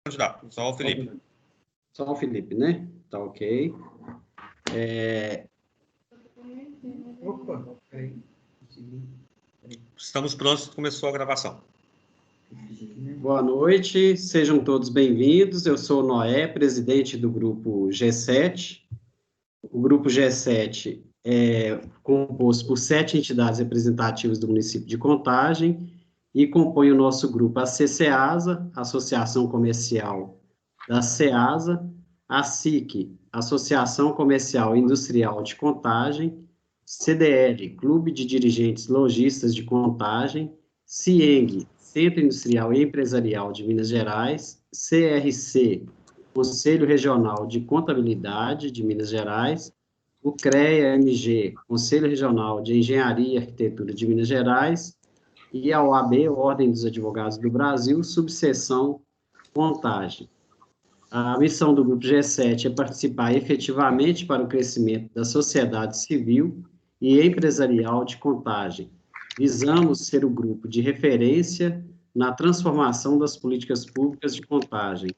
Candidato, só o Felipe. Só o Felipe, né? Tá ok. Opa, peraí. Estamos prontos, começou a gravação. Boa noite, sejam todos bem-vindos. Eu sou o Noé, presidente do grupo G7. O grupo G7 é composto por 7 entidades representativas do município de Contagem e compõe o nosso grupo a CCEASA, Associação Comercial da CEASA, a SIC, Associação Comercial e Industrial de Contagem, CDL, Clube de Dirigentes Lojistas de Contagem, CIENG, Centro Industrial e Empresarial de Minas Gerais, CRC, Conselho Regional de Contabilidade de Minas Gerais, o CREA-MG, Conselho Regional de Engenharia e Arquitetura de Minas Gerais, e a OAB, Ordem dos Advogados do Brasil, subseção Contagem. A missão do Grupo G7 é participar efetivamente para o crescimento da sociedade civil e empresarial de Contagem. Visamos ser o grupo de referência na transformação das políticas públicas de Contagem.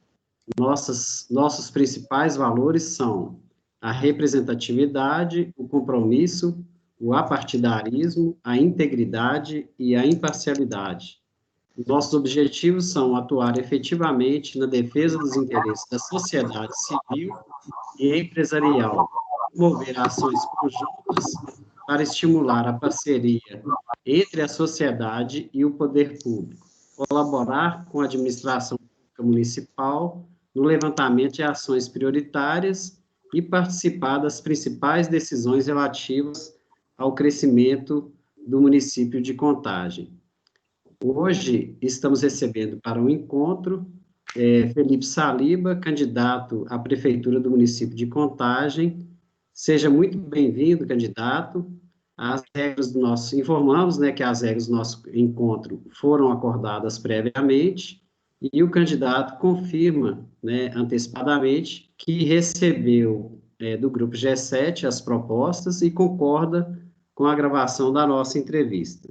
Nossos principais valores são a representatividade, o compromisso, o apartidarismo, a integridade e a imparcialidade. Nossos objetivos são atuar efetivamente na defesa dos interesses da sociedade civil e empresarial, promover ações conjuntas para estimular a parceria entre a sociedade e o poder público, colaborar com a administração pública municipal no levantamento de ações prioritárias e participar das principais decisões relativas ao crescimento do município de Contagem. Hoje, estamos recebendo para um encontro Felipe Saliba, candidato à Prefeitura do município de Contagem. Seja muito bem-vindo, candidato. Informamos, né, que as regras do nosso encontro foram acordadas previamente e o candidato confirma, né, antecipadamente, que recebeu do Grupo G7 as propostas e concorda com a gravação da nossa entrevista.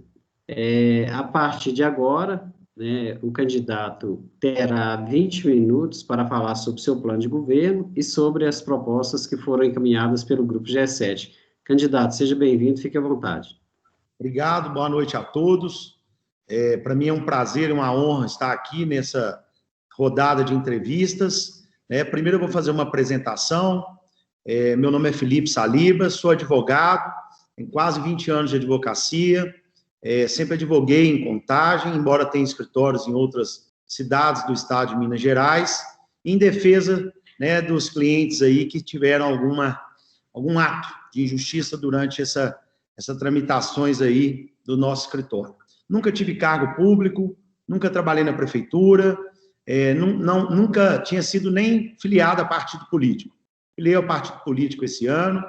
A partir de agora, né, o candidato terá 20 minutos para falar sobre o seu plano de governo e sobre as propostas que foram encaminhadas pelo Grupo G7. Candidato, seja bem-vindo, fique à vontade. Obrigado, boa noite a todos. Para mim é um prazer e uma honra estar aqui nessa rodada de entrevistas. Primeiro eu vou fazer uma apresentação. Meu nome é Felipe Saliba, sou advogado, tenho quase 20 anos de advocacia. Sempre advoguei em Contagem, embora tenha escritórios em outras cidades do estado de Minas Gerais, em defesa, né, dos clientes aí que tiveram algum ato de injustiça durante essas tramitações aí do nosso escritório. Nunca tive cargo público, nunca trabalhei na prefeitura, nunca tinha sido nem filiado a partido político. Filiei ao partido político esse ano,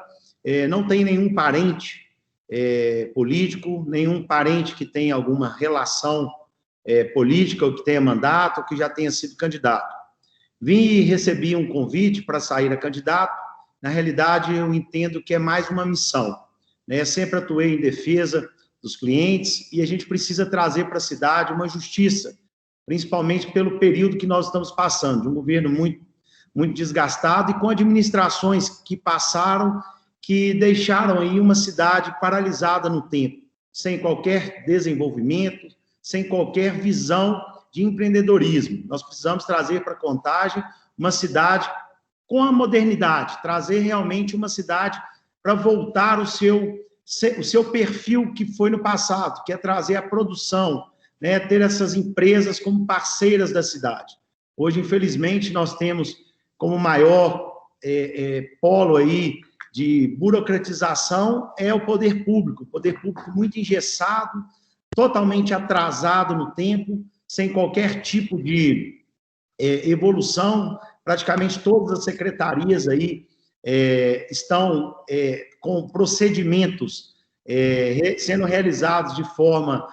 não tenho nenhum parente político, nenhum parente que tenha alguma relação política, ou que tenha mandato, ou que já tenha sido candidato. Vim e recebi um convite para sair a candidato. Na realidade, eu entendo que é mais uma missão, né? Sempre atuei em defesa dos clientes e a gente precisa trazer para a cidade uma justiça, principalmente pelo período que nós estamos passando, de um governo muito, muito desgastado e com administrações que passaram, que deixaram aí uma cidade paralisada no tempo, sem qualquer desenvolvimento, sem qualquer visão de empreendedorismo. Nós precisamos trazer para Contagem uma cidade com a modernidade, trazer realmente uma cidade para voltar o seu perfil que foi no passado, que é trazer a produção, né, ter essas empresas como parceiras da cidade. Hoje, infelizmente, nós temos como maior polo aí de burocratização o poder público muito engessado, totalmente atrasado no tempo, sem qualquer tipo de evolução. Praticamente todas as secretarias aí estão com procedimentos sendo realizados de forma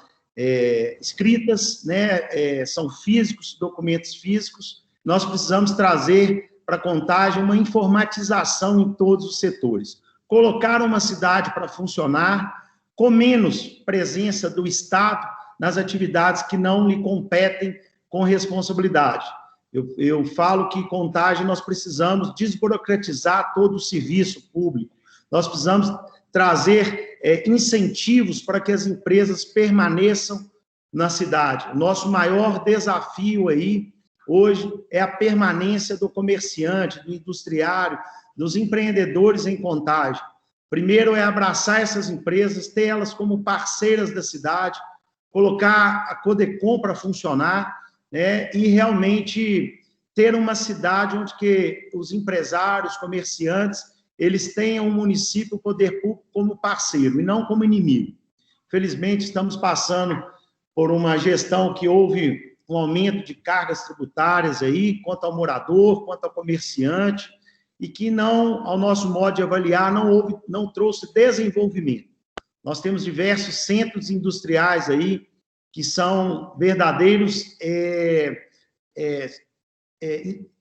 escritas, né, são físicos, documentos físicos. Nós precisamos trazer para Contagem uma informatização em todos os setores. Colocar uma cidade para funcionar com menos presença do Estado nas atividades que não lhe competem com responsabilidade. Eu falo que Contagem nós precisamos desburocratizar todo o serviço público, nós precisamos trazer incentivos para que as empresas permaneçam na cidade. O nosso maior desafio aí, hoje, é a permanência do comerciante, do industriário, dos empreendedores em Contagem. Primeiro é abraçar essas empresas, ter elas como parceiras da cidade, colocar a Codecom para funcionar, né, e realmente ter uma cidade onde que os empresários, comerciantes, eles tenham o município, o poder público como parceiro e não como inimigo. Felizmente, estamos passando por uma gestão que houve um aumento de cargas tributárias aí, quanto ao morador, quanto ao comerciante, e que não, ao nosso modo de avaliar, não trouxe desenvolvimento. Nós temos diversos centros industriais aí, que são verdadeiros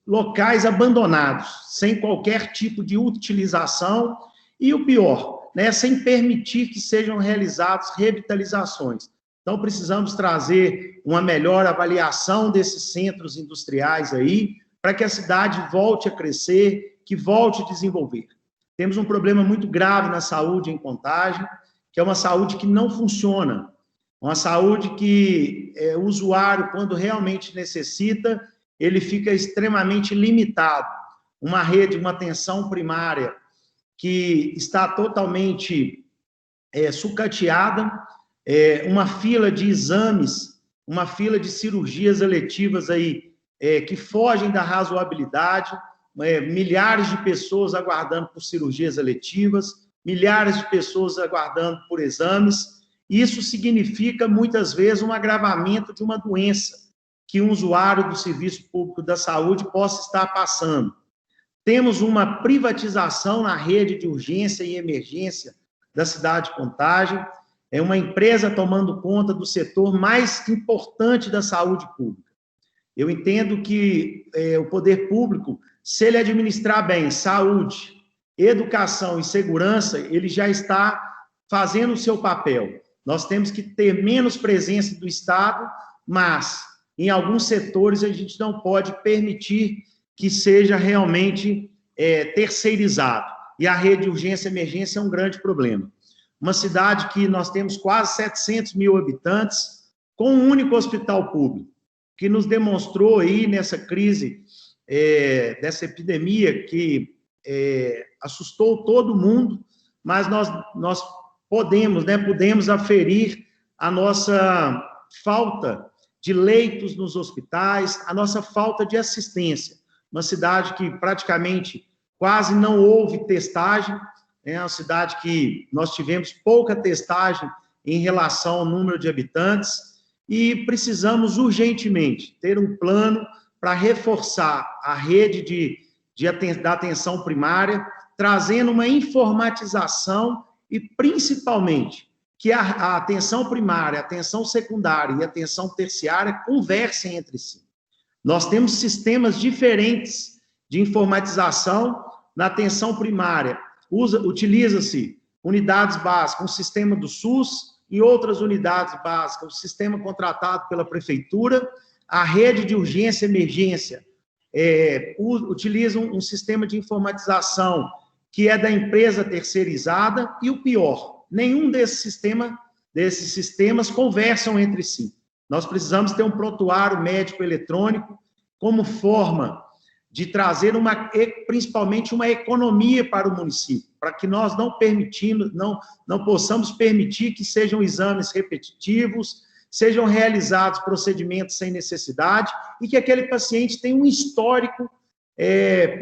locais abandonados, sem qualquer tipo de utilização, e o pior, né, sem permitir que sejam realizadas revitalizações. Então, precisamos trazer uma melhor avaliação desses centros industriais aí, para que a cidade volte a crescer, que volte a desenvolver. Temos um problema muito grave na saúde em Contagem, que é uma saúde que não funciona, uma saúde que o usuário, quando realmente necessita, ele fica extremamente limitado. Uma rede, uma atenção primária que está totalmente sucateada, uma fila de exames, uma fila de cirurgias eletivas aí, que fogem da razoabilidade, milhares de pessoas aguardando por cirurgias eletivas, milhares de pessoas aguardando por exames. Isso significa, muitas vezes, um agravamento de uma doença que um usuário do Serviço Público da Saúde possa estar passando. Temos uma privatização na rede de urgência e emergência da cidade de Contagem, é uma empresa tomando conta do setor mais importante da saúde pública. Eu entendo que o poder público, se ele administrar bem saúde, educação e segurança, ele já está fazendo o seu papel. Nós temos que ter menos presença do Estado, mas, em alguns setores, a gente não pode permitir que seja realmente terceirizado. E a rede de urgência e emergência é um grande problema. Uma cidade que nós temos quase 700 mil habitantes, com um único hospital público, que nos demonstrou aí nessa crise, dessa epidemia que assustou todo mundo, mas nós pudemos aferir a nossa falta de leitos nos hospitais, a nossa falta de assistência. Uma cidade que praticamente quase não houve testagem, é uma cidade que nós tivemos pouca testagem em relação ao número de habitantes e precisamos urgentemente ter um plano para reforçar a rede da atenção primária, trazendo uma informatização e, principalmente, que a atenção primária, a atenção secundária e a atenção terciária conversem entre si. Nós temos sistemas diferentes de informatização na atenção primária. Utiliza-se unidades básicas, um sistema do SUS, e outras unidades básicas, o sistema contratado pela prefeitura, a rede de urgência e emergência, utiliza um sistema de informatização que é da empresa terceirizada, e o pior, nenhum desses sistemas conversam entre si. Nós precisamos ter um prontuário médico eletrônico como forma de trazer principalmente uma economia para o município, para que nós não possamos permitir que sejam exames repetitivos, sejam realizados procedimentos sem necessidade e que aquele paciente tenha um histórico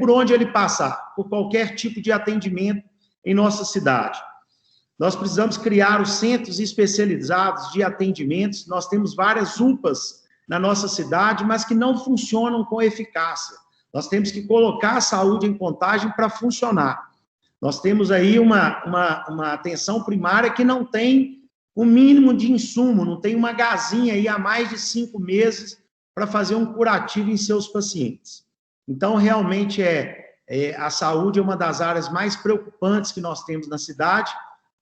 por onde ele passar, por qualquer tipo de atendimento em nossa cidade. Nós precisamos criar os centros especializados de atendimentos. Nós temos várias UPAs na nossa cidade, mas que não funcionam com eficácia. Nós temos que colocar a saúde em Contagem para funcionar. Nós temos aí uma atenção primária que não tem o mínimo de insumo, não tem uma gazinha aí há mais de 5 meses para fazer um curativo em seus pacientes. Então, realmente, a saúde é uma das áreas mais preocupantes que nós temos na cidade,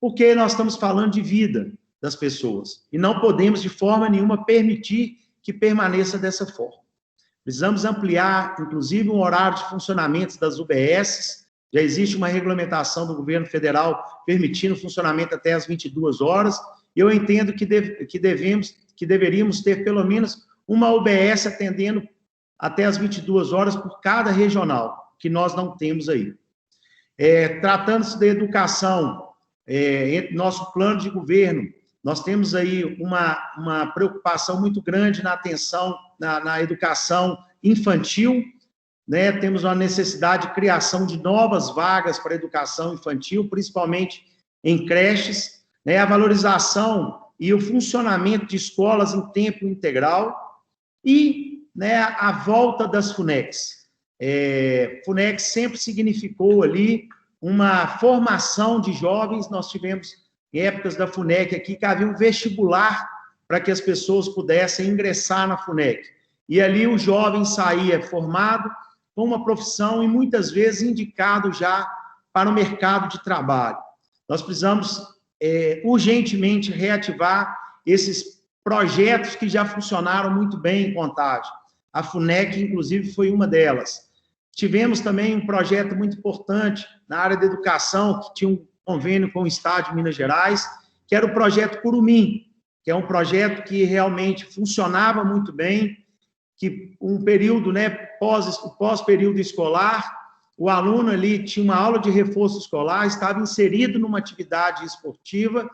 porque nós estamos falando de vida das pessoas, e não podemos, de forma nenhuma, permitir que permaneça dessa forma. Precisamos ampliar, inclusive, o horário de funcionamento das UBSs. Já existe uma regulamentação do governo federal permitindo o funcionamento até as 22 horas. Eu entendo que deveríamos ter pelo menos uma UBS atendendo até as 22 horas por cada regional, que nós não temos aí. Tratando-se da educação, entre nosso plano de governo, nós temos aí uma preocupação muito grande na atenção, na educação infantil, né? Temos uma necessidade de criação de novas vagas para a educação infantil, principalmente em creches, né? A valorização e o funcionamento de escolas em tempo integral e, né, a volta das FUNECs. FUNEC sempre significou ali uma formação de jovens. Nós tivemos em épocas da FUNEC aqui, que havia um vestibular para que as pessoas pudessem ingressar na FUNEC. E ali o jovem saía formado com uma profissão e muitas vezes indicado já para o mercado de trabalho. Nós precisamos urgentemente reativar esses projetos que já funcionaram muito bem em Contagem. A FUNEC, inclusive, foi uma delas. Tivemos também um projeto muito importante na área da educação, que tinha um convênio com o Estado de Minas Gerais, que era o projeto Curumim, que é um projeto que realmente funcionava muito bem, que um período, né, pós-período escolar, o aluno ali tinha uma aula de reforço escolar, estava inserido numa atividade esportiva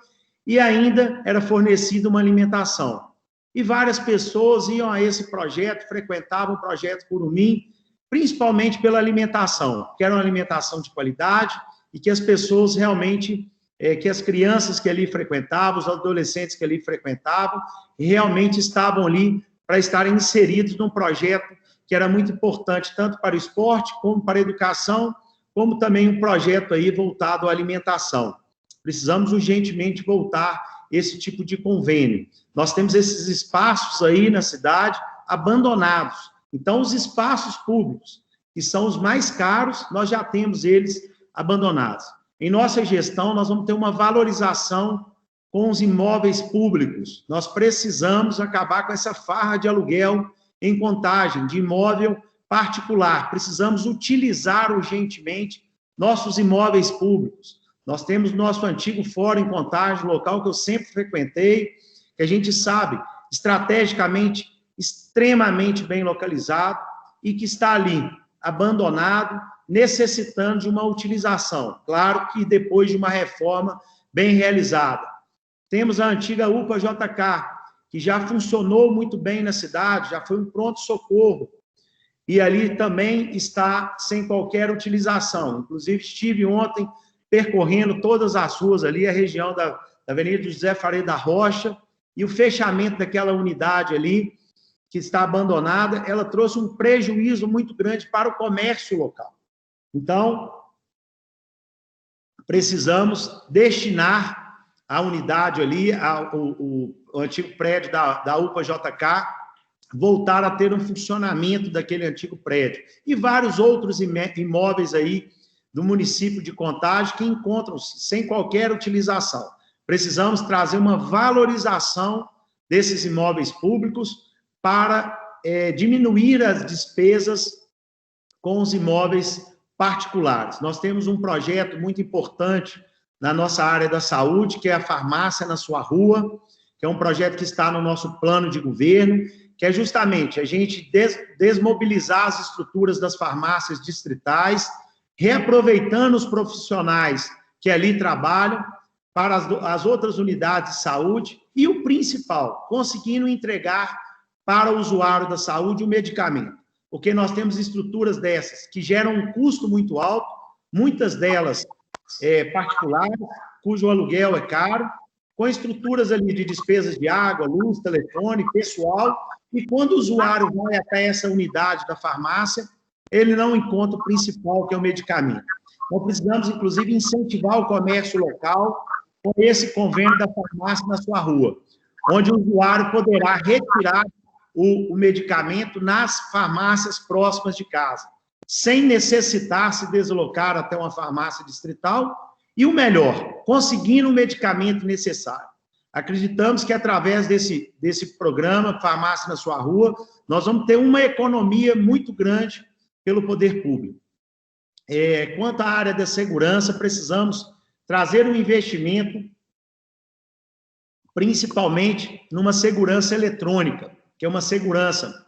e ainda era fornecida uma alimentação. E várias pessoas iam a esse projeto, frequentavam o projeto Curumim, principalmente pela alimentação, que era uma alimentação de qualidade, e que as pessoas realmente, que as crianças que ali frequentavam, os adolescentes que ali frequentavam, realmente estavam ali para estarem inseridos num projeto que era muito importante, tanto para o esporte, como para a educação, como também um projeto aí voltado à alimentação. Precisamos urgentemente voltar esse tipo de convênio. Nós temos esses espaços aí na cidade abandonados. Então, os espaços públicos, que são os mais caros, nós já temos eles abandonados. Em nossa gestão, nós vamos ter uma valorização com os imóveis públicos. Nós precisamos acabar com essa farra de aluguel em Contagem, de imóvel particular. Precisamos utilizar urgentemente nossos imóveis públicos. Nós temos nosso antigo fórum em Contagem, local que eu sempre frequentei, que a gente sabe, estrategicamente, extremamente bem localizado e que está ali, abandonado, necessitando de uma utilização. Claro que depois de uma reforma bem realizada. Temos a antiga UPA-JK, que já funcionou muito bem na cidade, já foi um pronto-socorro, e ali também está sem qualquer utilização. Inclusive, estive ontem percorrendo todas as ruas ali, a região da Avenida José Faria da Rocha, e o fechamento daquela unidade ali, que está abandonada, ela trouxe um prejuízo muito grande para o comércio local. Então, precisamos destinar a unidade ali, o antigo prédio da UPA-JK, voltar a ter um funcionamento daquele antigo prédio. E vários outros imóveis aí do município de Contagem que encontram-se sem qualquer utilização. Precisamos trazer uma valorização desses imóveis públicos para diminuir as despesas com os imóveis particulares. Nós temos um projeto muito importante na nossa área da saúde, que é a Farmácia na Sua Rua, que é um projeto que está no nosso plano de governo, que é justamente a gente desmobilizar as estruturas das farmácias distritais, reaproveitando os profissionais que ali trabalham para as outras unidades de saúde e o principal, conseguindo entregar para o usuário da saúde o medicamento. Porque nós temos estruturas dessas que geram um custo muito alto, muitas delas particulares, cujo aluguel é caro, com estruturas ali de despesas de água, luz, telefone, pessoal, e quando o usuário vai até essa unidade da farmácia, ele não encontra o principal, que é o medicamento. Então, precisamos, inclusive, incentivar o comércio local com esse convênio da Farmácia na Sua Rua, onde o usuário poderá retirar o medicamento nas farmácias próximas de casa, sem necessitar se deslocar até uma farmácia distrital, e o melhor, conseguindo o medicamento necessário. Acreditamos que, através desse programa Farmácia na Sua Rua, nós vamos ter uma economia muito grande pelo poder público. Quanto à área da segurança, precisamos trazer um investimento, principalmente numa segurança eletrônica, que é uma segurança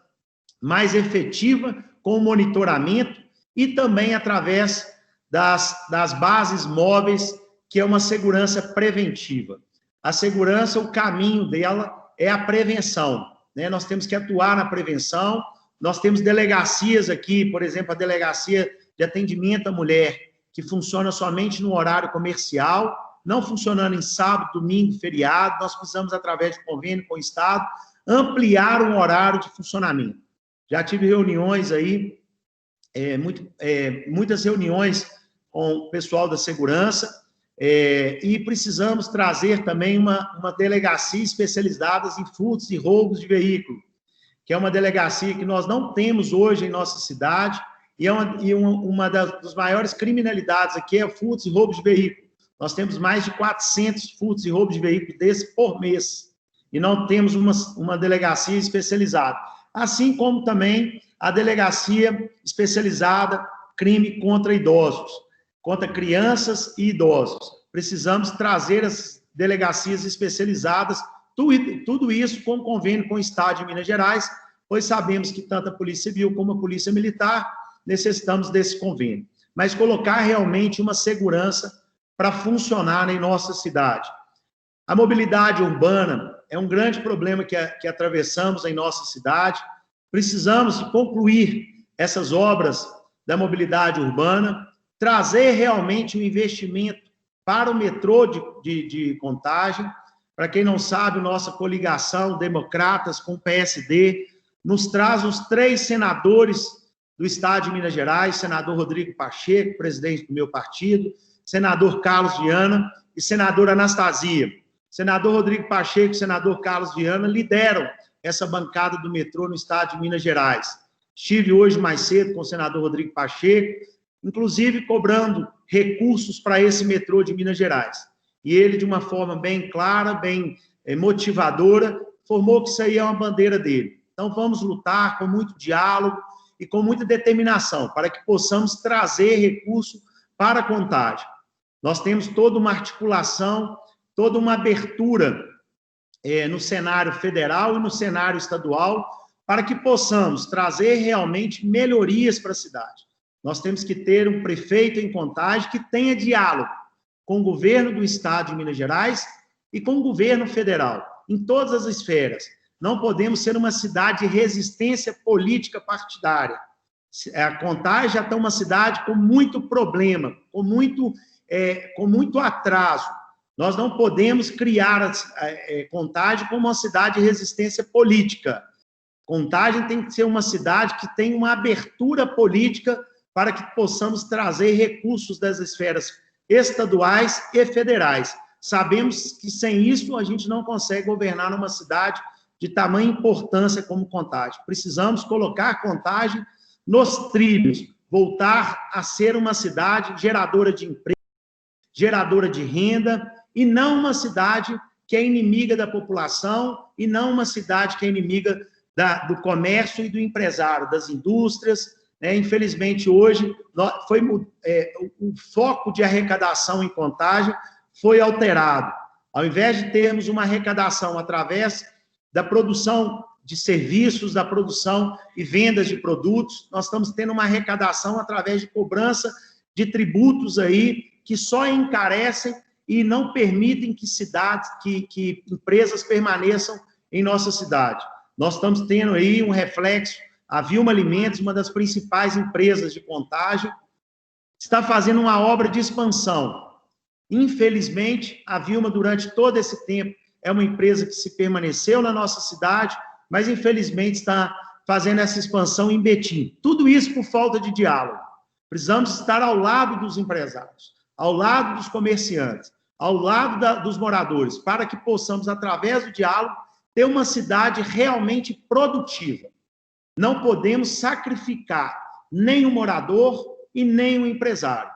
mais efetiva, com monitoramento, e também através das bases móveis, que é uma segurança preventiva. A segurança, o caminho dela é a prevenção, né? Nós temos que atuar na prevenção. Nós temos delegacias aqui, por exemplo, a Delegacia de Atendimento à Mulher, que funciona somente no horário comercial, não funcionando em sábado, domingo, feriado. Nós precisamos, através de convênio com o Estado, ampliar o horário de funcionamento. Já tive reuniões aí, muitas reuniões com o pessoal da segurança, e precisamos trazer também uma delegacia especializada em furtos e roubos de veículo, que é uma delegacia que nós não temos hoje em nossa cidade, e uma das maiores criminalidades aqui é furtos e roubos de veículo. Nós temos mais de 400 furtos e roubos de veículo desse por mês, e não temos uma delegacia especializada. Assim como também a delegacia especializada crime contra idosos, contra crianças e idosos. Precisamos trazer as delegacias especializadas, tudo isso com convênio com o Estado de Minas Gerais, pois sabemos que tanto a Polícia Civil como a Polícia Militar necessitamos desse convênio. Mas colocar realmente uma segurança para funcionar em nossa cidade. A mobilidade urbana é um grande problema que atravessamos em nossa cidade. Precisamos concluir essas obras da mobilidade urbana, trazer realmente um investimento para o metrô de Contagem. Para quem não sabe, nossa coligação Democratas com o PSD nos traz os 3 senadores do Estado de Minas Gerais, senador Rodrigo Pacheco, presidente do meu partido, senador Carlos Viana e senadora Anastasia. Senador Rodrigo Pacheco e senador Carlos Viana lideram essa bancada do metrô no Estado de Minas Gerais. Estive hoje mais cedo com o senador Rodrigo Pacheco, inclusive cobrando recursos para esse metrô de Minas Gerais. E ele, de uma forma bem clara, bem motivadora, informou que isso aí é uma bandeira dele. Então, vamos lutar com muito diálogo e com muita determinação para que possamos trazer recurso para a Contagem. Nós temos toda uma articulação, toda uma abertura no cenário federal e no cenário estadual para que possamos trazer realmente melhorias para a cidade. Nós temos que ter um prefeito em Contagem que tenha diálogo com o governo do Estado de Minas Gerais e com o governo federal, em todas as esferas. Não podemos ser uma cidade de resistência política partidária. A Contagem já está uma cidade com muito problema, com muito atraso. Nós não podemos criar Contagem como uma cidade de resistência política. Contagem tem que ser uma cidade que tem uma abertura política para que possamos trazer recursos das esferas estaduais e federais. Sabemos que sem isso a gente não consegue governar numa cidade de tamanha importância como Contagem. Precisamos colocar Contagem nos trilhos, voltar a ser uma cidade geradora de emprego, geradora de renda, e não uma cidade que é inimiga da população, e não uma cidade que é inimiga do comércio e do empresário, das indústrias. Infelizmente, hoje, o foco de arrecadação em Contagem foi alterado. Ao invés de termos uma arrecadação através da produção de serviços, da produção e vendas de produtos, nós estamos tendo uma arrecadação através de cobrança de tributos aí, que só encarecem e não permitem que empresas permaneçam em nossa cidade. Nós estamos tendo aí um reflexo. A Vilma Alimentos, uma das principais empresas de Contagem, está fazendo uma obra de expansão. Infelizmente, a Vilma, durante todo esse tempo, é uma empresa que se permaneceu na nossa cidade, mas, infelizmente, está fazendo essa expansão em Betim. Tudo isso por falta de diálogo. Precisamos estar ao lado dos empresários, ao lado dos comerciantes, ao lado dos moradores, para que possamos, através do diálogo, ter uma cidade realmente produtiva. Não podemos sacrificar nem o morador e nem o empresário.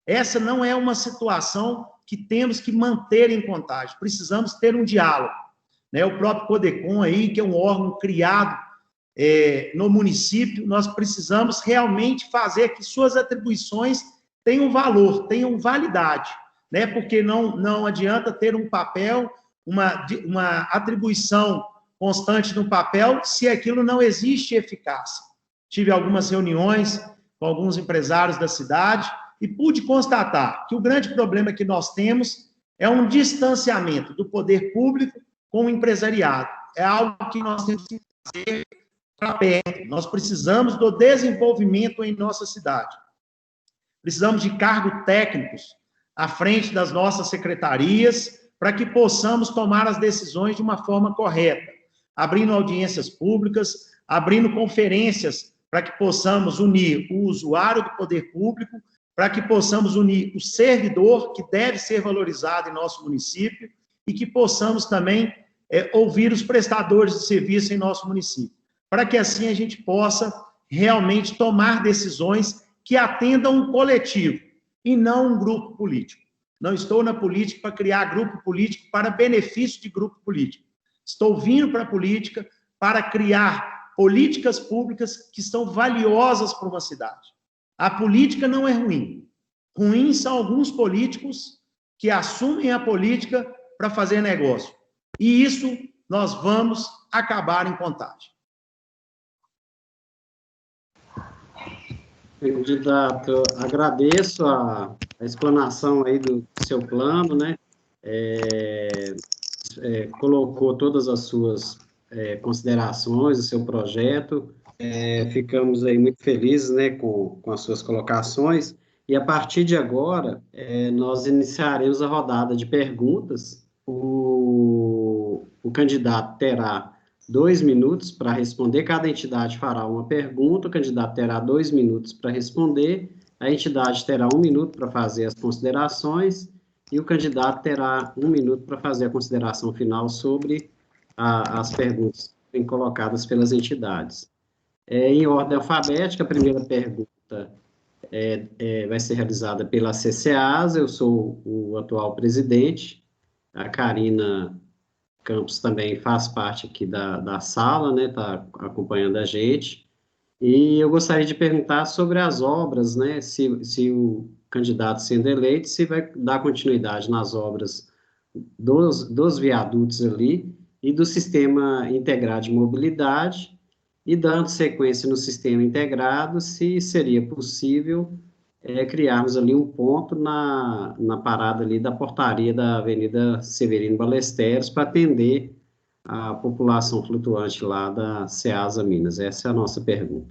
Essa não é uma situação que temos que manter em Contagem. Precisamos ter um diálogo, né? O próprio CODECON aí, que é um órgão criado no município, nós precisamos realmente fazer que suas atribuições tenham valor, tenham validade, né? Porque não adianta ter um papel, uma atribuição constante no papel, se aquilo não existe eficácia. Tive algumas reuniões com alguns empresários da cidade e pude constatar que o grande problema que nós temos é um distanciamento do poder público com o empresariado. É algo que nós temos que fazer para perto. Nós precisamos do desenvolvimento em nossa cidade. Precisamos de cargos técnicos à frente das nossas secretarias para que possamos tomar as decisões de uma forma correta, abrindo audiências públicas, abrindo conferências para que possamos unir o usuário do poder público, para que possamos unir o servidor, que deve ser valorizado em nosso município, e que possamos também ouvir os prestadores de serviço em nosso município, para que assim a gente possa realmente tomar decisões que atendam um coletivo e não um grupo político. Não estou na política para criar grupo político para benefício de grupo político. Estou vindo para a política para criar políticas públicas que são valiosas para uma cidade. A política não é ruim. Ruins são alguns políticos que assumem a política para fazer negócio. E isso nós vamos acabar em Contagem. Candidato, agradeço a explanação aí do seu plano, né? Colocou todas as suas considerações, o seu projeto. Ficamos aí muito felizes, né, com as suas colocações. E a partir de agora, nós iniciaremos a rodada de perguntas. O candidato terá 2 minutos para responder, cada entidade fará uma pergunta, o candidato terá 2 minutos para responder, a entidade terá 1 minuto para fazer as considerações e o candidato terá 1 minuto para fazer a consideração final sobre as perguntas colocadas pelas entidades. Em ordem alfabética, a primeira pergunta vai ser realizada pela CCAS, eu sou o atual presidente, a Karina Campos também faz parte aqui da sala, né, está acompanhando a gente, e eu gostaria de perguntar sobre as obras, né, se o candidato sendo eleito, se vai dar continuidade nas obras dos viadutos ali e do sistema integrado de mobilidade, e dando sequência no sistema integrado, se seria possível criarmos ali um ponto na parada ali da portaria da Avenida Severino Ballesteros para atender a população flutuante lá da Ceasa Minas. Essa é a nossa pergunta.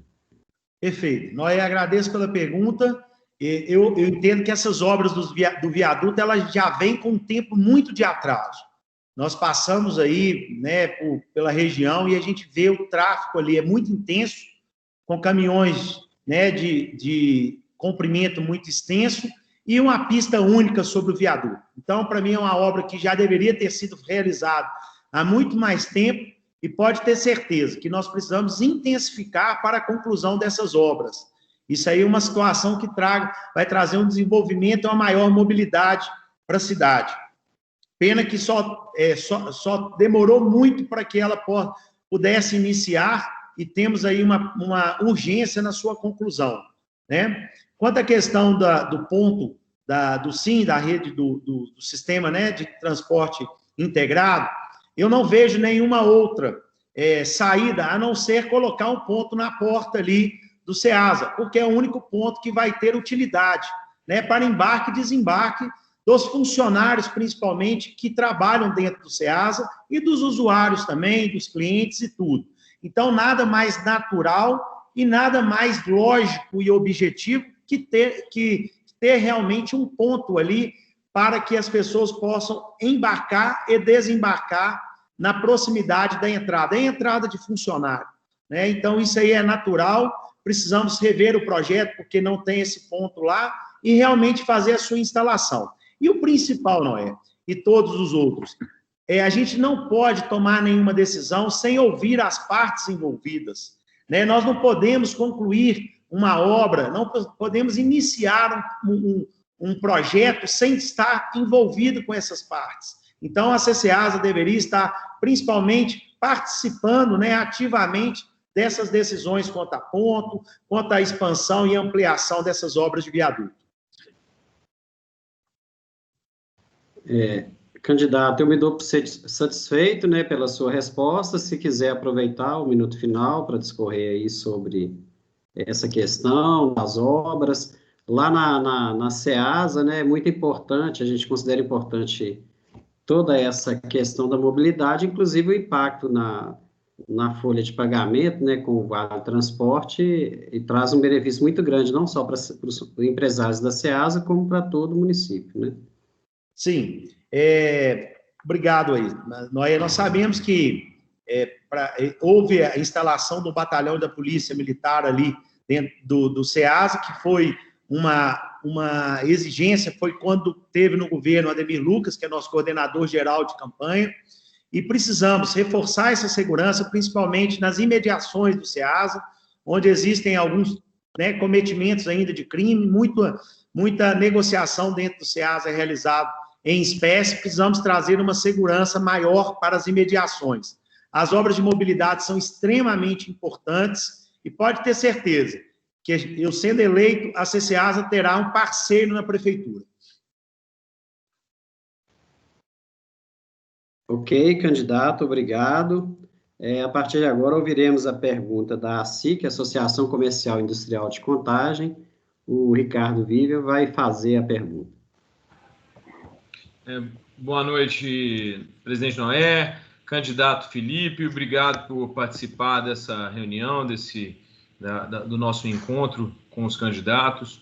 Perfeito. Nós agradeço pela pergunta. Eu entendo que essas obras do viaduto, elas já vêm com um tempo muito de atraso. Nós passamos aí, né, pela região e a gente vê o tráfego ali, é muito intenso, com caminhões, né, de comprimento muito extenso e uma pista única sobre o viaduto. Então, para mim, é uma obra que já deveria ter sido realizada há muito mais tempo e pode ter certeza que nós precisamos intensificar para a conclusão dessas obras. Isso aí é uma situação que vai trazer um desenvolvimento e uma maior mobilidade para a cidade. Pena que só demorou muito para que ela pudesse iniciar e temos aí uma urgência na sua conclusão, né? Quanto à questão do ponto do SIM, da rede do sistema, né, de transporte integrado, eu não vejo nenhuma outra saída a não ser colocar um ponto na porta ali do Ceasa, porque é o único ponto que vai ter utilidade, né, para embarque e desembarque dos funcionários, principalmente, que trabalham dentro do Ceasa e dos usuários também, dos clientes e tudo. Então, nada mais natural e nada mais lógico e objetivo que ter realmente um ponto ali para que as pessoas possam embarcar e desembarcar na proximidade da entrada. É a entrada de funcionário, né? Então, isso aí é natural, precisamos rever o projeto, porque não tem esse ponto lá, e realmente fazer a sua instalação. E o principal, Noé, e todos os outros, a gente não pode tomar nenhuma decisão sem ouvir as partes envolvidas, né? Nós não podemos concluir uma obra, não podemos iniciar um projeto sem estar envolvido com essas partes. Então, a CCEASA deveria estar, principalmente, participando, né, ativamente dessas decisões quanto a ponto, quanto à expansão e ampliação dessas obras de viaduto. Candidato, eu me dou satisfeito, né, pela sua resposta. Se quiser aproveitar o minuto final para discorrer aí sobre essa questão das obras, lá na CEASA, né, é muito importante, a gente considera importante toda essa questão da mobilidade, inclusive o impacto na folha de pagamento, né, com o Vale Transporte, e traz um benefício muito grande, não só para os empresários da CEASA, como para todo o município, né? Sim, obrigado aí. Nós sabemos que houve a instalação do batalhão da Polícia Militar ali dentro do CEASA, que foi uma exigência, foi quando teve no governo Ademir Lucas, que é nosso coordenador geral de campanha, e precisamos reforçar essa segurança, principalmente nas imediações do CEASA, onde existem alguns, né, cometimentos ainda de crime, muita negociação dentro do CEASA é realizado em espécie, precisamos trazer uma segurança maior para as imediações. As obras de mobilidade são extremamente importantes e pode ter certeza que eu sendo eleito, a CCEASA terá um parceiro na prefeitura. Ok, candidato, obrigado. A partir de agora, ouviremos a pergunta da ASIC, Associação Comercial e Industrial de Contagem. O Ricardo Vivian vai fazer a pergunta. Boa noite, presidente Noé, candidato Felipe, obrigado por participar dessa reunião, do nosso encontro com os candidatos.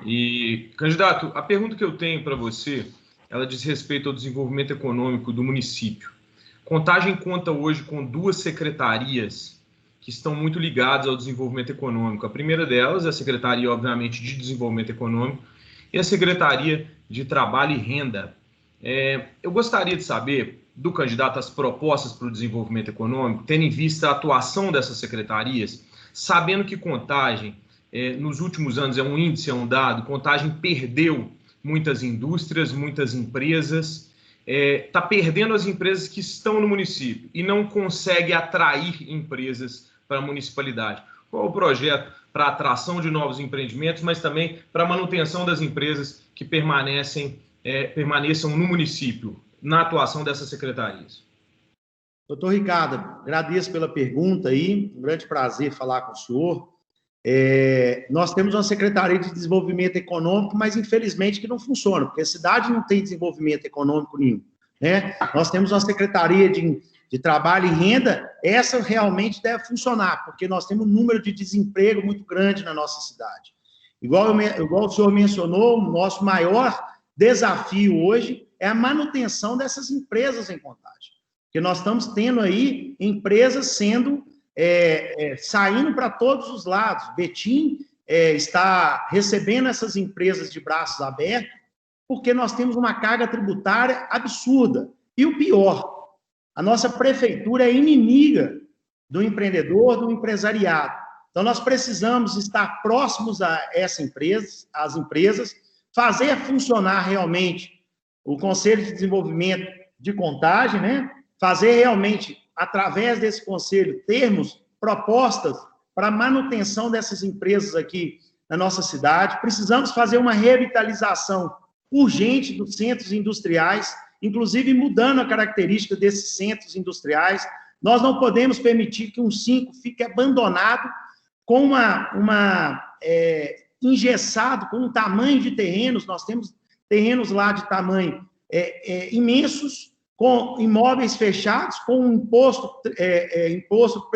E, candidato, a pergunta que eu tenho para você, ela diz respeito ao desenvolvimento econômico do município. Contagem conta hoje com 2 secretarias que estão muito ligadas ao desenvolvimento econômico. A primeira delas é a Secretaria, obviamente, de Desenvolvimento Econômico e a Secretaria de Trabalho e Renda. Eu gostaria de saber do candidato as propostas para o desenvolvimento econômico, tendo em vista a atuação dessas secretarias, sabendo que Contagem, nos últimos anos, é um índice, é um dado, Contagem perdeu muitas indústrias, muitas empresas, está perdendo as empresas que estão no município e não consegue atrair empresas para a municipalidade. Qual o projeto para a atração de novos empreendimentos, mas também para a manutenção das empresas que permaneçam no município, na atuação dessas secretarias? Doutor Ricardo, agradeço pela pergunta aí, um grande prazer falar com o senhor. Nós temos uma Secretaria de Desenvolvimento Econômico, mas infelizmente que não funciona, porque a cidade não tem desenvolvimento econômico nenhum, né? Nós temos uma Secretaria de Trabalho e Renda, essa realmente deve funcionar, porque nós temos um número de desemprego muito grande na nossa cidade. Igual o senhor mencionou, o nosso maior desafio hoje é a manutenção dessas empresas em Contagem, porque nós estamos tendo aí empresas saindo para todos os lados. Betim está recebendo essas empresas de braços abertos, porque nós temos uma carga tributária absurda. E o pior, a nossa prefeitura é inimiga do empreendedor, do empresariado. Então, nós precisamos estar próximos a às empresas, fazer funcionar realmente o Conselho de Desenvolvimento de Contagem, né? Fazer realmente, através desse conselho, termos propostas para a manutenção dessas empresas aqui na nossa cidade. Precisamos fazer uma revitalização urgente dos centros industriais, inclusive mudando a característica desses centros industriais. Nós não podemos permitir que um 5 fique abandonado com engessado, com um tamanho de terrenos. Nós temos terrenos lá de tamanho imensos, com imóveis fechados, com um imposto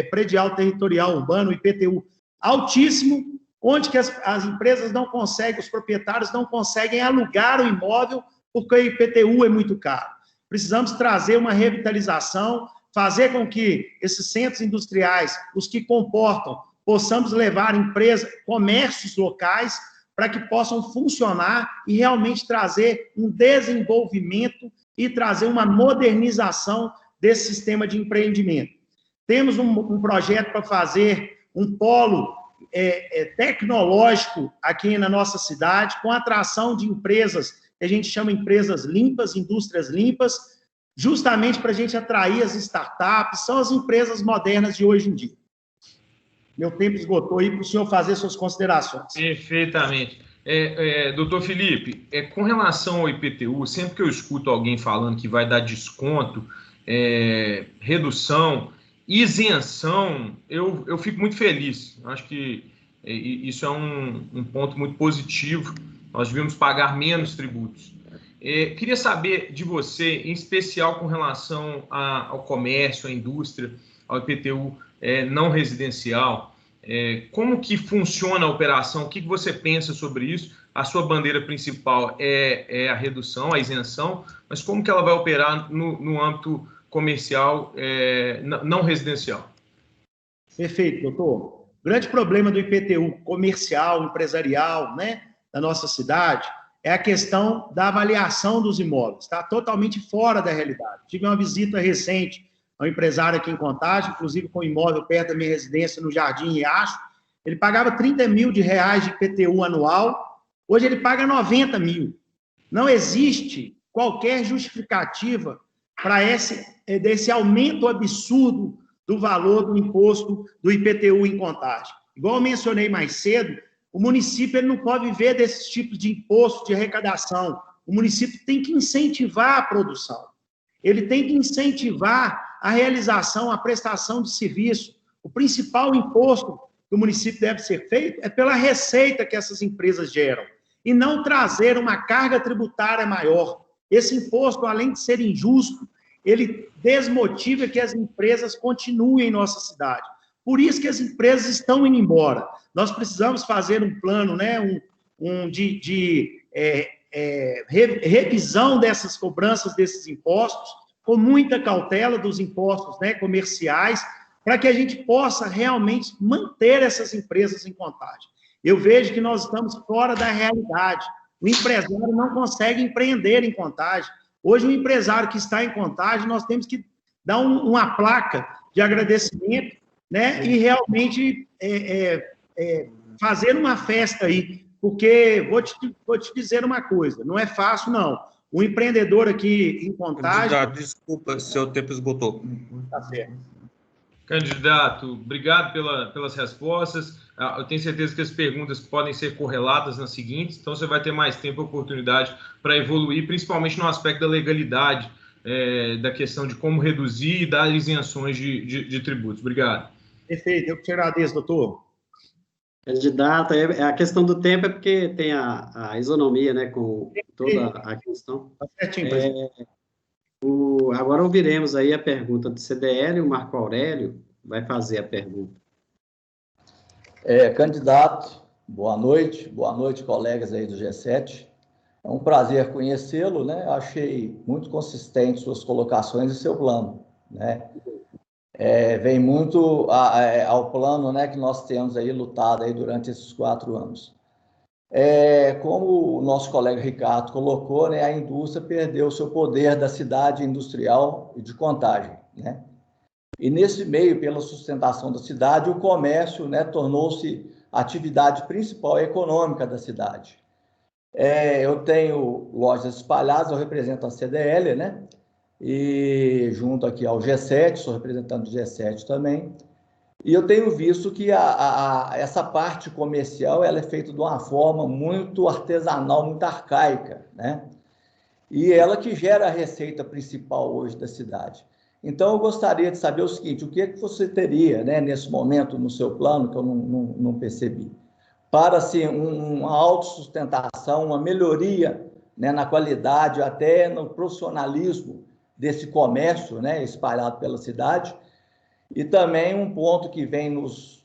predial territorial urbano, IPTU, altíssimo, onde que as empresas não conseguem, os proprietários não conseguem alugar o imóvel, porque o IPTU é muito caro. Precisamos trazer uma revitalização, fazer com que esses centros industriais, os que comportam, possamos levar empresas, comércios locais, para que possam funcionar e realmente trazer um desenvolvimento e trazer uma modernização desse sistema de empreendimento. Temos um projeto para fazer um polo tecnológico aqui na nossa cidade, com a atração de empresas que a gente chama empresas limpas, indústrias limpas, justamente para a gente atrair as startups, são as empresas modernas de hoje em dia. Meu tempo esgotou aí para o senhor fazer suas considerações. Perfeitamente. Doutor Felipe, com relação ao IPTU, sempre que eu escuto alguém falando que vai dar desconto, redução, isenção, eu fico muito feliz. Acho que isso é um ponto muito positivo. Nós devemos pagar menos tributos. Queria saber de você, em especial com relação ao comércio, à indústria, ao IPTU não residencial, como que funciona a operação? O que você pensa sobre isso? A sua bandeira principal é a redução, a isenção, mas como que ela vai operar no âmbito comercial não residencial? Perfeito, doutor. O grande problema do IPTU comercial, empresarial, né, da nossa cidade, é a questão da avaliação dos imóveis. Está totalmente fora da realidade. Tive uma visita recente a um empresário aqui em Contagem, inclusive com um imóvel perto da minha residência, no Jardim Riacho. Ele pagava 30 mil de IPTU anual, hoje ele paga 90 mil. Não existe qualquer justificativa para desse aumento absurdo do valor do imposto do IPTU em Contagem. Igual eu mencionei mais cedo, o município ele não pode viver desses tipos de imposto de arrecadação. O município tem que incentivar a produção. Ele tem que incentivar a realização, a prestação de serviço. O principal imposto que o município deve ser feito é pela receita que essas empresas geram, e não trazer uma carga tributária maior. Esse imposto, além de ser injusto, ele desmotiva que as empresas continuem em nossa cidade. Por isso que as empresas estão indo embora. Nós precisamos fazer um plano, né, de revisão dessas cobranças, desses impostos, com muita cautela dos impostos, né, comerciais, para que a gente possa realmente manter essas empresas em Contagem. Eu vejo que nós estamos fora da realidade. O empresário não consegue empreender em Contagem. Hoje, o empresário que está em Contagem, nós temos que dar uma placa de agradecimento, né, e realmente fazer uma festa aí, porque vou te dizer uma coisa, não é fácil, não. O empreendedor aqui em Contagem... Desculpa, seu tempo esgotou. Tá certo. Candidato, obrigado pelas respostas. Eu tenho certeza que as perguntas podem ser correlatas nas seguintes, então você vai ter mais tempo e oportunidade para evoluir, principalmente no aspecto da legalidade, da questão de como reduzir e dar isenções de tributos. Obrigado. Perfeito, eu que te agradeço, doutor. Candidato, a questão do tempo é porque tem a isonomia, né, com toda a questão. Tá certinho, presidente. Agora ouviremos aí a pergunta do CDL, o Marco Aurélio vai fazer a pergunta. Candidato, boa noite, colegas aí do G7. É um prazer conhecê-lo, né? Achei muito consistente suas colocações e seu plano, né? Vem muito ao plano, né, que nós temos aí lutado aí durante esses 4 anos. Como o nosso colega Ricardo colocou, né, a indústria perdeu o seu poder da cidade industrial e de Contagem, né? E nesse meio, pela sustentação da cidade, o comércio, né, tornou-se a atividade principal econômica da cidade. Eu tenho lojas espalhadas, eu represento a CDL, né? E junto aqui ao G7, sou representante do G7 também. E eu tenho visto que essa parte comercial ela é feita de uma forma muito artesanal, muito arcaica, né? E ela que gera a receita principal hoje da cidade. Então, eu gostaria de saber o seguinte, o que é que você teria, né, nesse momento no seu plano, que eu não percebi, para assim, uma autossustentação, uma melhoria, né, na qualidade, até no profissionalismo desse comércio, né, espalhado pela cidade. E também um ponto que vem nos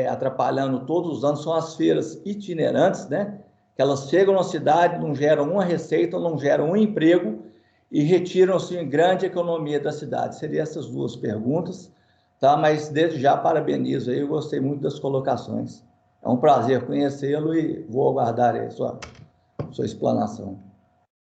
atrapalhando todos os anos são as feiras itinerantes, né? Que elas chegam na cidade, não geram uma receita, não geram um emprego e retiram, assim, grande economia da cidade. Seriam essas 2 perguntas, tá? Mas desde já parabenizo aí, eu gostei muito das colocações. É um prazer conhecê-lo e vou aguardar aí sua explanação.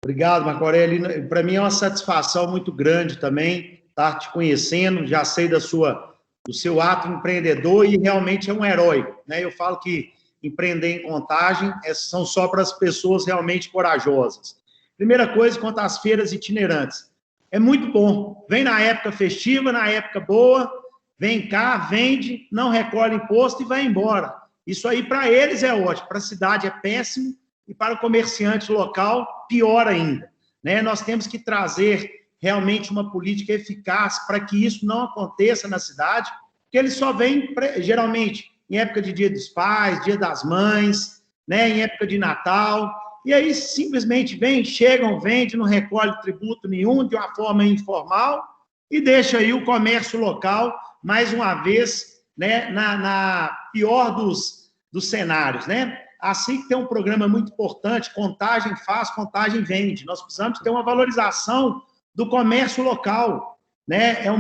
Obrigado, Marco Aurélio. Para mim é uma satisfação muito grande também estar te conhecendo, já sei da sua do seu ato empreendedor e realmente é um herói, né? Eu falo que empreender em Contagem são só para as pessoas realmente corajosas. Primeira coisa, quanto às feiras itinerantes. É muito bom. Vem na época festiva, na época boa, vem cá, vende, não recolhe imposto e vai embora. Isso aí para eles é ótimo, para a cidade é péssimo e para o comerciante local, pior ainda, né? Nós temos que trazer realmente uma política eficaz para que isso não aconteça na cidade, porque eles só vêm, geralmente, em época de Dia dos Pais, Dia das Mães, né? Em época de Natal, e aí simplesmente vêm, chegam, vendem, não recolhe tributo nenhum, de uma forma informal, e deixa aí o comércio local, mais uma vez, né, na pior dos cenários, né? Assim que tem um programa muito importante, Contagem faz, Contagem vende. Nós precisamos ter uma valorização do comércio local, né? É a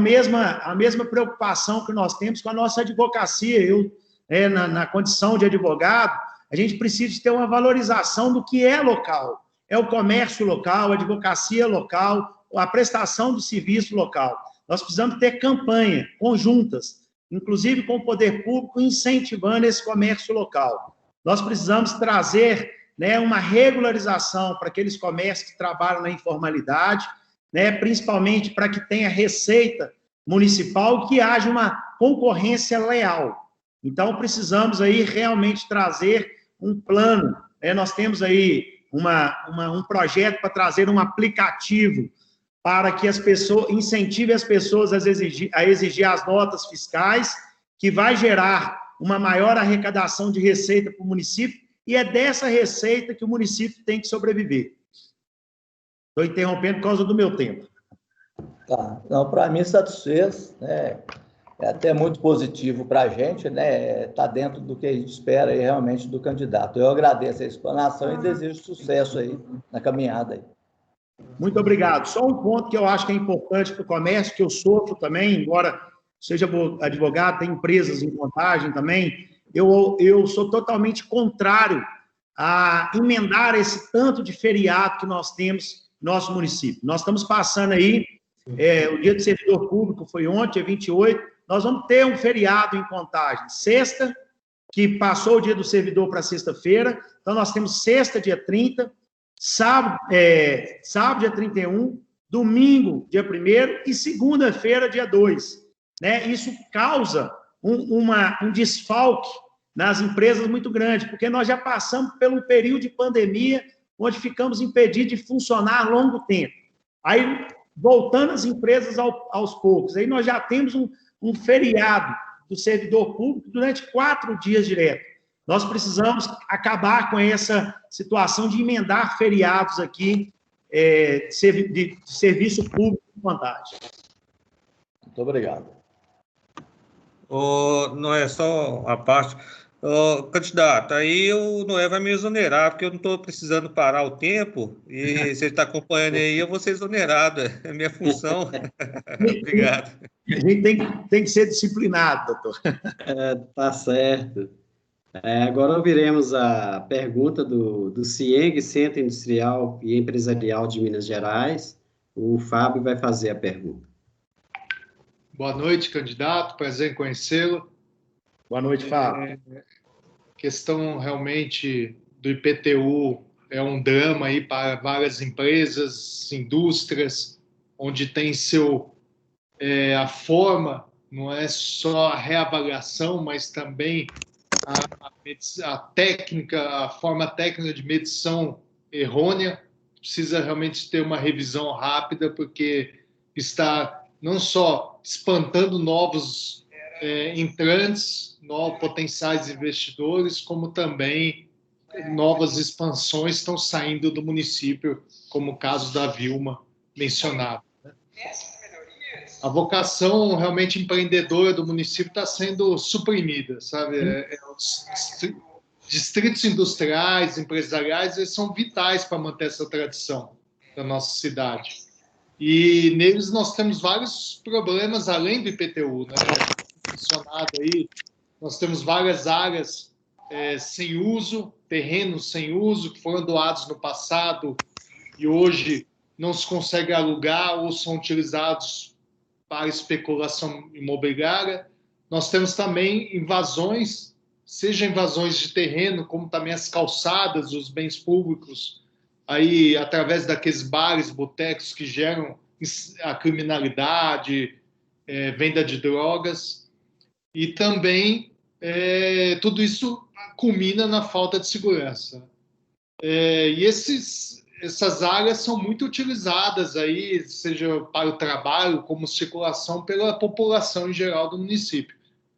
mesma preocupação que nós temos com a nossa advocacia. Eu, na condição de advogado, a gente precisa ter uma valorização do que é local. É o comércio local, a advocacia local, a prestação do serviço local. Nós precisamos ter campanha conjuntas, inclusive com o poder público, incentivando esse comércio local. Nós precisamos trazer, né, uma regularização para aqueles comércios que trabalham na informalidade, né, principalmente para que tenha receita municipal, que haja uma concorrência leal. Então, precisamos aí realmente trazer um plano. Nós temos aí um projeto para trazer um aplicativo para que as pessoas, incentive as pessoas a exigir as notas fiscais, que vai gerar uma maior arrecadação de receita para o município, e é dessa receita que o município tem que sobreviver. Estou interrompendo por causa do meu tempo. Tá. Não, para mim, satisfez, né? É até muito positivo para a gente, né? Está dentro do que a gente espera aí, realmente do candidato. Eu agradeço a explanação e desejo sucesso aí na caminhada aí. Muito obrigado. Só um ponto que eu acho que é importante para o comércio, que eu sofro também, embora seja advogado, tem empresas em Contagem também, eu sou totalmente contrário a emendar esse tanto de feriado que nós temos no nosso município. Nós estamos passando aí, o Dia do Servidor Público foi ontem, dia 28, nós vamos ter um feriado em Contagem. Sexta, que passou o Dia do Servidor para sexta-feira, então nós temos sexta, dia 30, sábado, dia 31, domingo, dia 1º, e segunda-feira, dia 2. Né? Isso causa um desfalque nas empresas muito grande, porque nós já passamos por um período de pandemia onde ficamos impedidos de funcionar a longo tempo. Aí, voltando as empresas aos poucos, aí nós já temos um feriado do servidor público durante 4 dias direto. Nós precisamos acabar com essa situação de emendar feriados aqui de serviço público em Contagem. Muito obrigado. Não é só a parte. Candidato, aí o Noé vai me exonerar, porque eu não estou precisando parar o tempo, e se ele está acompanhando aí, eu vou ser exonerado. É minha função. Obrigado. A gente tem que ser disciplinado, doutor. Tá certo. Agora ouviremos a pergunta do CIENG, Centro Industrial e Empresarial de Minas Gerais. O Fábio vai fazer a pergunta. Boa noite, candidato. Prazer em conhecê-lo. Boa noite, Fábio. Questão realmente do IPTU é um drama aí para várias empresas, indústrias, onde tem a forma, não é só a reavaliação, mas também a técnica, a forma técnica de medição errônea. Precisa realmente ter uma revisão rápida, porque está não só espantando novos entrantes, novos potenciais investidores, como também novas expansões estão saindo do município, como o caso da Vilma mencionado. A vocação realmente empreendedora do município está sendo suprimida, sabe? Os distritos industriais, empresariais, eles são vitais para manter essa tradição da nossa cidade. E neles nós temos vários problemas além do IPTU, né? Mencionado aí, nós temos várias áreas sem uso, terrenos sem uso, que foram doados no passado e hoje não se consegue alugar ou são utilizados para especulação imobiliária. nós temos também invasões, seja invasões de terreno, como também as calçadas, os bens públicos, aí através daqueles bares, botecos que geram a criminalidade, venda de drogas, e também tudo isso culmina na falta de segurança. E essas áreas são muito utilizadas aí, seja para o trabalho, como circulação, pela população em geral do município.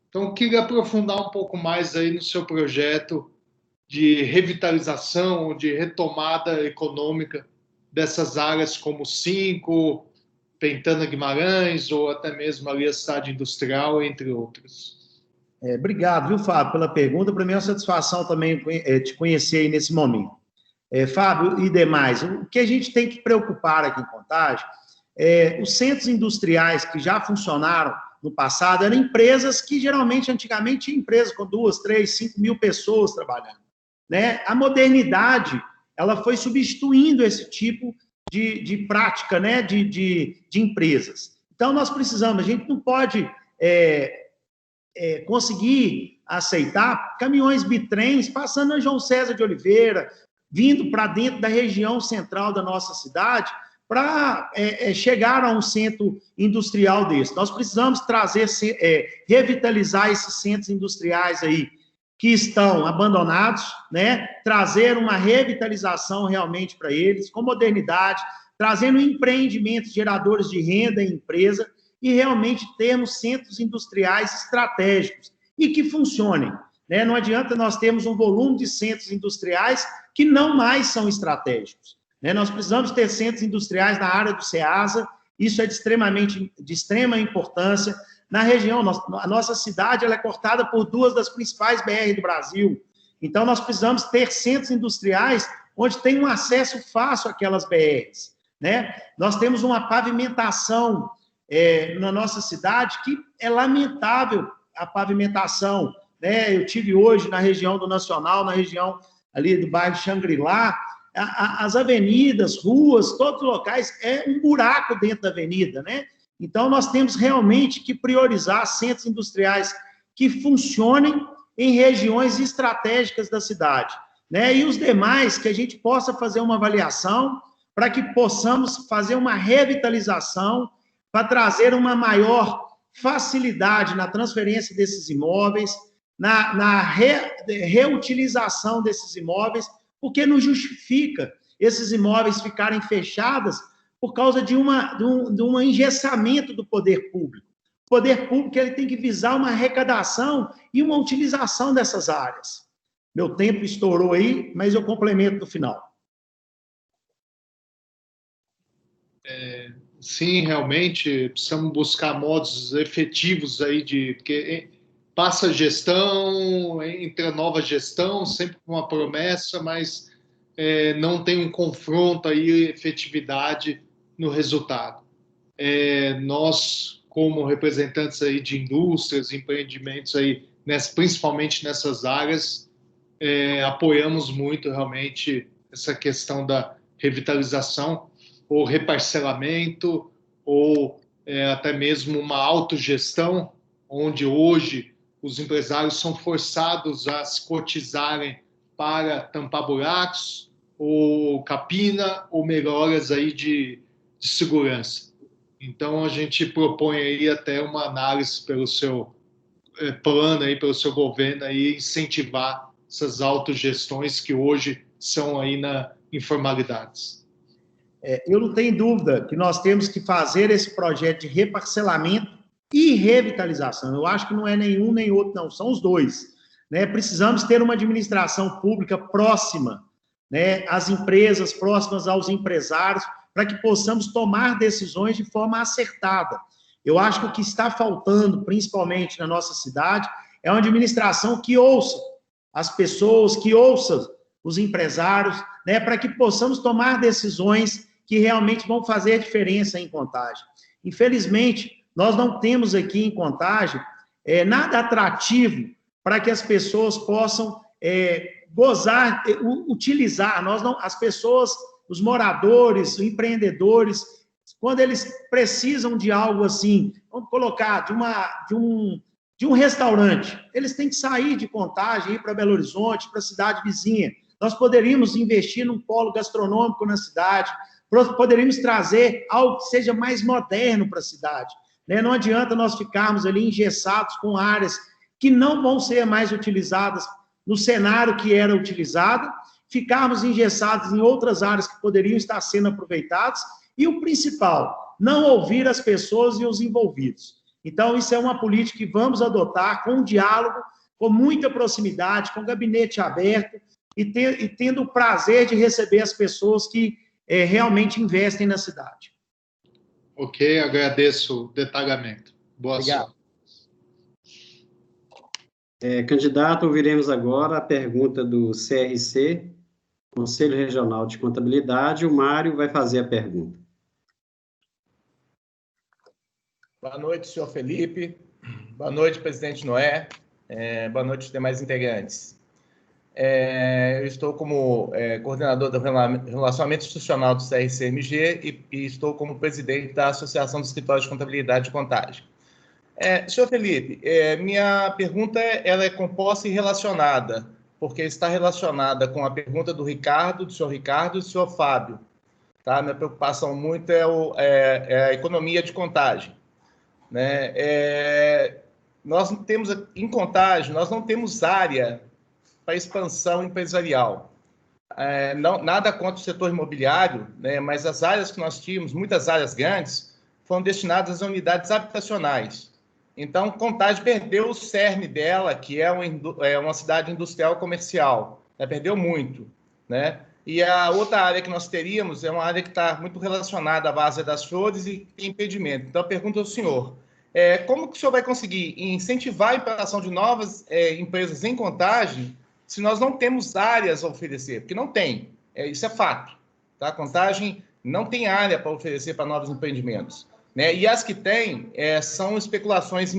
Então, eu queria aprofundar um pouco mais aí no seu projeto de revitalização, de retomada econômica dessas áreas como 5, Pentana Guimarães, ou até mesmo ali a cidade industrial, entre outras. Obrigado, viu, Fábio, pela pergunta. Para mim é uma satisfação também te conhecer aí nesse momento. Fábio e demais, o que a gente tem que preocupar aqui em Contagem os centros industriais que já funcionaram no passado eram empresas que geralmente, antigamente, tinham empresas com 2, 3, 5 mil pessoas trabalhando. Né? A modernidade, ela foi substituindo esse tipo de prática, né? de empresas. Então, nós precisamos, a gente não pode conseguir aceitar caminhões bitrens passando na João César de Oliveira, vindo para dentro da região central da nossa cidade, para chegar a um centro industrial desse. Nós precisamos trazer, revitalizar esses centros industriais aí, que estão abandonados, né? Trazer uma revitalização realmente para eles, com modernidade, trazendo empreendimentos geradores de renda em empresa, e realmente termos centros industriais estratégicos, e que funcionem. Né? Não adianta nós termos um volume de centros industriais que não mais são estratégicos. Né? Nós precisamos ter centros industriais na área do Ceasa, isso é de extrema importância. Na região, a nossa cidade ela é cortada por 2 das principais BR do Brasil, então nós precisamos ter centros industriais onde tem um acesso fácil àquelas BRs. Né? Nós temos uma pavimentação na nossa cidade que é lamentável a pavimentação. Né? Eu tive hoje na região do Nacional, na região ali do bairro Xangri-Lá, as avenidas, ruas, todos os locais, é um buraco dentro da avenida, né? Então, nós temos realmente que priorizar centros industriais que funcionem em regiões estratégicas da cidade, né? E os demais, que a gente possa fazer uma avaliação para que possamos fazer uma revitalização, para trazer uma maior facilidade na transferência desses imóveis, na reutilização desses imóveis, porque não justifica esses imóveis ficarem fechados por causa de um engessamento do poder público. O poder público ele tem que visar uma arrecadação e uma utilização dessas áreas. Meu tempo estourou aí, mas eu complemento no final. Sim, realmente, precisamos buscar modos efetivos aí porque passa a gestão, entra nova gestão, sempre com uma promessa, mas não tem um confronto aí, efetividade no resultado. Nós, como representantes aí de indústrias, empreendimentos aí, principalmente nessas áreas, apoiamos muito realmente essa questão da revitalização, ou reparcelamento, ou até mesmo uma autogestão, onde hoje os empresários são forçados a se cotizarem para tampar buracos, ou capina, ou melhoras aí de segurança. Então, a gente propõe aí até uma análise pelo seu plano, aí, pelo seu governo, aí, incentivar essas autogestões que hoje são aí na informalidades. Eu não tenho dúvida que nós temos que fazer esse projeto de reparcelamento e revitalização. Eu acho que não é nenhum nem outro, não, são os dois. Né? Precisamos ter uma administração pública próxima, né, às empresas, próximas aos empresários, para que possamos tomar decisões de forma acertada. Eu acho que o que está faltando, principalmente na nossa cidade, é uma administração que ouça as pessoas, que ouça os empresários, né, para que possamos tomar decisões que realmente vão fazer diferença em Contagem. Infelizmente, nós não temos aqui em Contagem nada atrativo para que as pessoas possam gozar, utilizar. As pessoas, os moradores, os empreendedores, quando eles precisam de algo assim, vamos colocar, de de um restaurante. Eles têm que sair de Contagem, ir para Belo Horizonte, para a cidade vizinha. Nós poderíamos investir num polo gastronômico na cidade, poderíamos trazer algo que seja mais moderno para a cidade. Né? Não adianta nós ficarmos ali engessados com áreas que não vão ser mais utilizadas no cenário que era utilizado, ficarmos engessados em outras áreas que poderiam estar sendo aproveitadas, e o principal, não ouvir as pessoas e os envolvidos. Então, isso é uma política que vamos adotar com diálogo, com muita proximidade, com gabinete aberto, e tendo o prazer de receber as pessoas que realmente investem na cidade. Ok, agradeço o detalhamento. Boa Obrigado. sorte. Candidato, ouviremos agora a pergunta do CRC, Conselho Regional de Contabilidade. O Mário vai fazer a pergunta. Boa noite, senhor Felipe. Boa noite, presidente Noé. Boa noite aos demais integrantes. Eu estou como coordenador do relacionamento institucional do CRC-MG e estou como presidente da Associação dos Escritórios de Contabilidade e Contagem. Senhor Felipe, minha pergunta ela é composta e relacionada, porque está relacionada com a pergunta do Ricardo, do senhor Ricardo e do senhor Fábio. Tá? Minha preocupação muito é a economia de Contagem. Né? Nós temos, em Contagem, nós não temos área para expansão empresarial. Nada contra o setor imobiliário, né, mas as áreas que nós tínhamos, muitas áreas grandes, foram destinadas a unidades habitacionais. Então, Contagem perdeu o cerne dela, que é uma cidade industrial comercial. Perdeu muito. Né? E a outra área que nós teríamos é uma área que está muito relacionada à Várzea das Flores e tem impedimento. Então, eu pergunto ao senhor, como que o senhor vai conseguir incentivar a implantação de novas empresas em Contagem se nós não temos áreas a oferecer? Porque não tem, isso é fato. Tá? Contagem não tem área para oferecer para novos empreendimentos. Né? E as que tem são especulações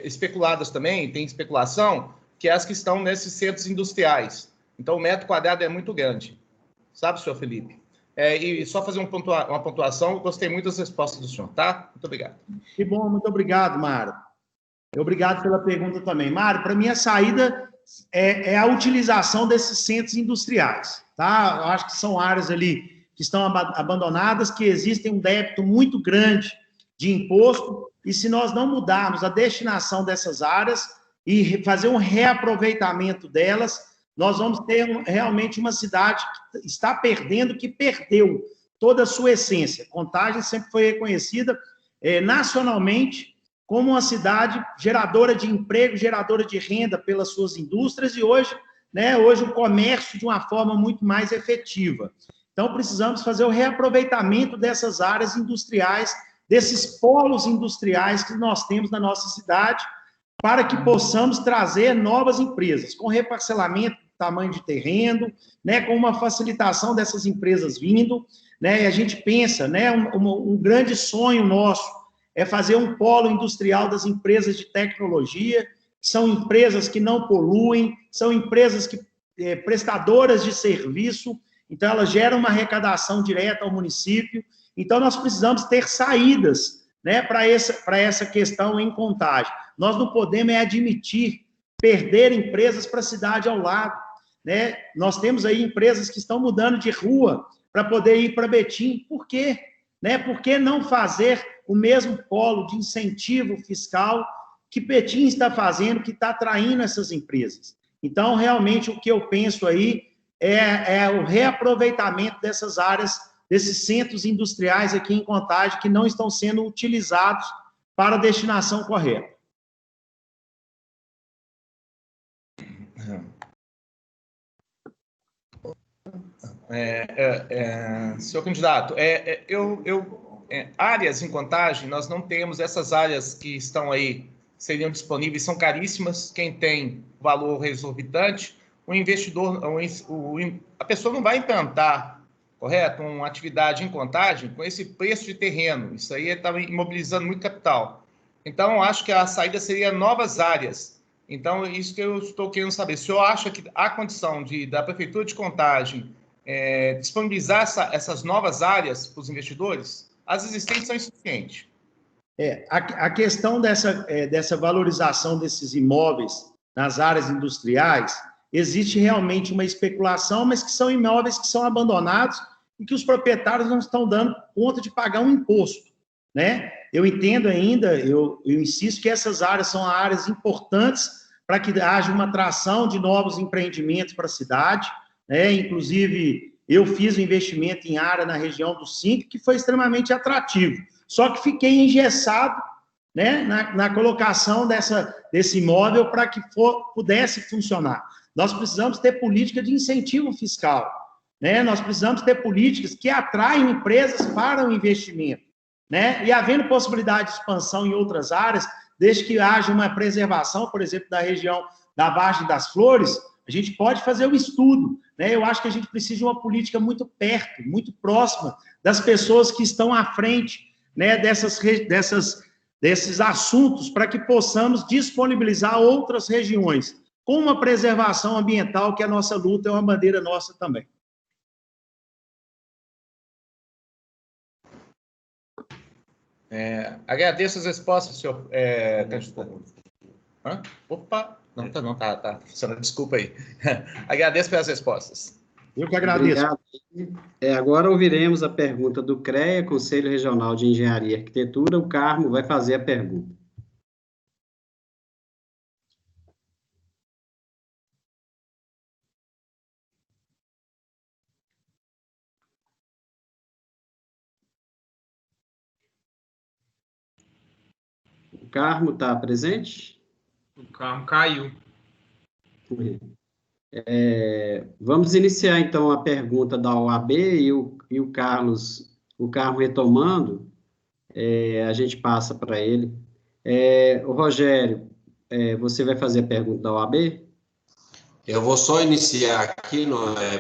especuladas também, tem especulação, que é as que estão nesses centros industriais. Então, o metro quadrado é muito grande. Sabe, senhor Felipe? E só fazer uma pontuação, eu gostei muito das respostas do senhor, tá? Muito obrigado. Que bom, muito obrigado, Mário. Obrigado pela pergunta também. Mário, para mim a saída é a utilização desses centros industriais, tá? Eu acho que são áreas ali que estão abandonadas, que existem um débito muito grande de imposto, e se nós não mudarmos a destinação dessas áreas e fazer um reaproveitamento delas, nós vamos ter realmente uma cidade que está perdendo, que perdeu toda a sua essência. Contagem sempre foi reconhecida nacionalmente como uma cidade geradora de emprego, geradora de renda pelas suas indústrias, e hoje o comércio de uma forma muito mais efetiva. Então, precisamos fazer o reaproveitamento dessas áreas industriais, desses polos industriais que nós temos na nossa cidade, para que possamos trazer novas empresas, com reparcelamento do tamanho de terreno, né, com uma facilitação dessas empresas vindo, né, e a gente pensa, né, um grande sonho nosso é fazer um polo industrial das empresas de tecnologia, são empresas que não poluem, são empresas que prestadoras de serviço, então elas geram uma arrecadação direta ao município. Então nós precisamos ter saídas, né, para essa questão em Contagem. Nós não podemos admitir perder empresas para a cidade ao lado, né? Nós temos aí empresas que estão mudando de rua para poder ir para Betim. Por quê? Né? Por que não fazer o mesmo polo de incentivo fiscal que Betim está fazendo, que está atraindo essas empresas? Então, realmente, o que eu penso aí é o reaproveitamento dessas áreas, desses centros industriais aqui em Contagem, que não estão sendo utilizados para a destinação correta. Senhor candidato, áreas em Contagem, nós não temos essas áreas que estão aí, seriam disponíveis, são caríssimas. Quem tem valor exorbitante, o investidor, a pessoa não vai implantar, correto, uma atividade em Contagem com esse preço de terreno. Isso aí está imobilizando muito capital. Então, acho que a saída seria novas áreas. Então, isso que eu estou querendo saber. Se o senhor acha que há condição da Prefeitura de Contagem disponibilizar essas novas áreas para os investidores, as existentes são insuficientes. A questão dessa valorização desses imóveis nas áreas industriais, existe realmente uma especulação, mas que são imóveis que são abandonados e que os proprietários não estão dando conta de pagar um imposto, né? Eu entendo ainda, eu insisto que essas áreas são áreas importantes para que haja uma atração de novos empreendimentos para a cidade, né? Inclusive, eu fiz um investimento em área na região do SINC, que foi extremamente atrativo, só que fiquei engessado, né, na colocação desse imóvel para que pudesse funcionar. Nós precisamos ter política de incentivo fiscal, né? Nós precisamos ter políticas que atraem empresas para o investimento, né? E havendo possibilidade de expansão em outras áreas, desde que haja uma preservação, por exemplo, da região da Vargem das Flores, a gente pode fazer o estudo, né? Eu acho que a gente precisa de uma política muito perto, muito próxima das pessoas que estão à frente, né, desses assuntos, para que possamos disponibilizar outras regiões com uma preservação ambiental, que a nossa luta é uma bandeira nossa também. Agradeço as respostas, senhor. Opa, não, tá funcionando, desculpa aí. Agradeço pelas respostas. Eu que agradeço. Obrigado. Agora ouviremos a pergunta do CREA, Conselho Regional de Engenharia e Arquitetura. O Carmo vai fazer a pergunta. O Carmo está presente? O Carmo caiu. Vamos iniciar, então, a pergunta da OAB e o Carmo retomando, a gente passa para ele. O Rogério, você vai fazer a pergunta da OAB? Eu vou só iniciar aqui,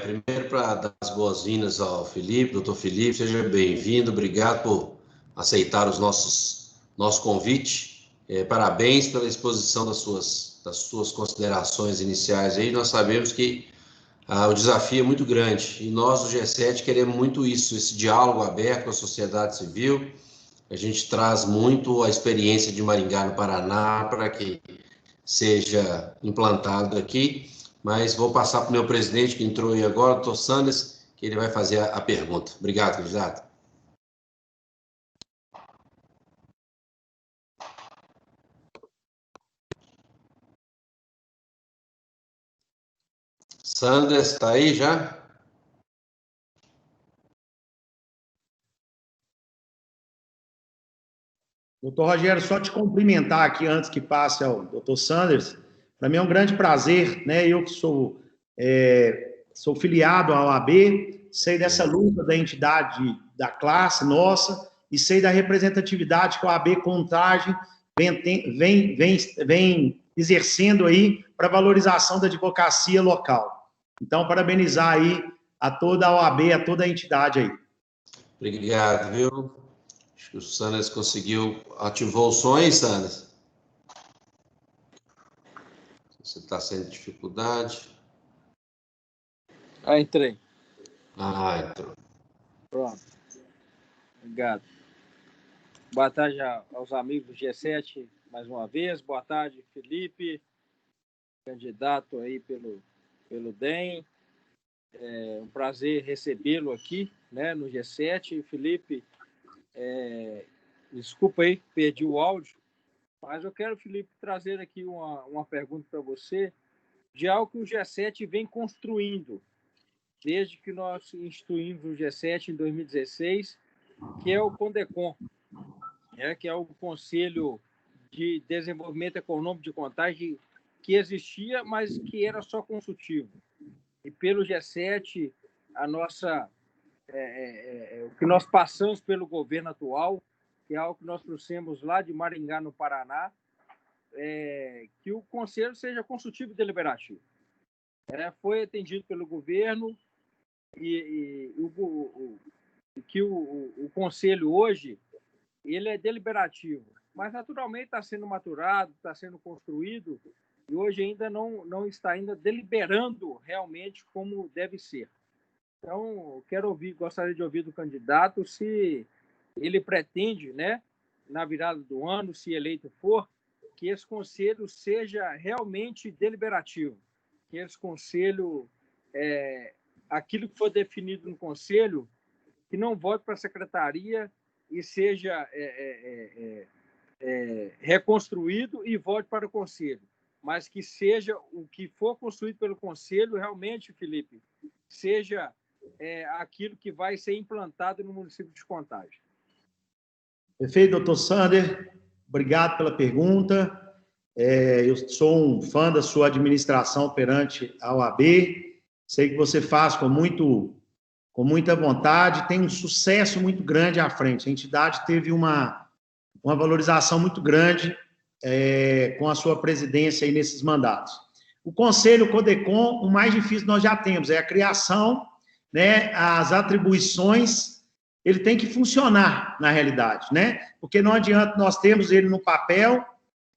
primeiro para dar as boas-vindas ao Felipe, doutor Felipe, seja bem-vindo, obrigado por aceitar nosso convite, parabéns pela exposição das suas considerações iniciais aí. Nós sabemos que o desafio é muito grande e nós do G7 queremos muito isso, esse diálogo aberto com a sociedade civil. A gente traz muito a experiência de Maringá, no Paraná, para que seja implantado aqui, mas vou passar para o meu presidente, que entrou aí agora, o doutor Sanders, que ele vai fazer a pergunta. Obrigado, candidato. Sanders, está aí já? Doutor Rogério, só te cumprimentar aqui antes que passe ao doutor Sanders. Para mim é um grande prazer, né? Eu que sou filiado à OAB, sei dessa luta da entidade da classe nossa e sei da representatividade que a OAB Contagem vem exercendo aí para a valorização da advocacia local. Então, parabenizar aí a toda a OAB, a toda a entidade aí. Obrigado, viu? Acho que o Sanders ativou o som, hein, Sanders? Você está sendo dificuldade. Entrei. Entrou. Pronto. Obrigado. Boa tarde aos amigos do G7, mais uma vez. Boa tarde, Felipe, candidato aí pelo DEM. É um prazer recebê-lo aqui, né, no G7. Felipe, desculpa aí, perdi o áudio, mas eu quero, Felipe, trazer aqui uma pergunta para você de algo que o G7 vem construindo desde que nós instituímos o G7 em 2016, que é o CONDECOM, que é o Conselho de Desenvolvimento Econômico de Contagem, que existia, mas que era só consultivo. E pelo G7, o que nós passamos pelo governo atual, que é algo que nós trouxemos lá de Maringá, no Paraná, que o Conselho seja consultivo e deliberativo. Foi atendido pelo governo e que o Conselho hoje ele é deliberativo, mas naturalmente está sendo maturado, está sendo construído e hoje ainda não está ainda deliberando realmente como deve ser. Então, gostaria de ouvir do candidato se ele pretende, né, na virada do ano, se eleito for, que esse conselho seja realmente deliberativo, que esse conselho, aquilo que for definido no conselho, que não volte para a secretaria e seja reconstruído e volte para o conselho, mas que seja o que for construído pelo conselho, realmente, Felipe, seja aquilo que vai ser implantado no município de Contagem. Perfeito, doutor Sander. Obrigado pela pergunta. Eu sou um fã da sua administração perante a OAB. Sei que você faz com muita vontade, tem um sucesso muito grande à frente. A entidade teve uma valorização muito grande com a sua presidência aí nesses mandatos. O Conselho CODECON, o mais difícil nós já temos, é a criação, né, as atribuições, ele tem que funcionar na realidade, né? Porque não adianta nós termos ele no papel,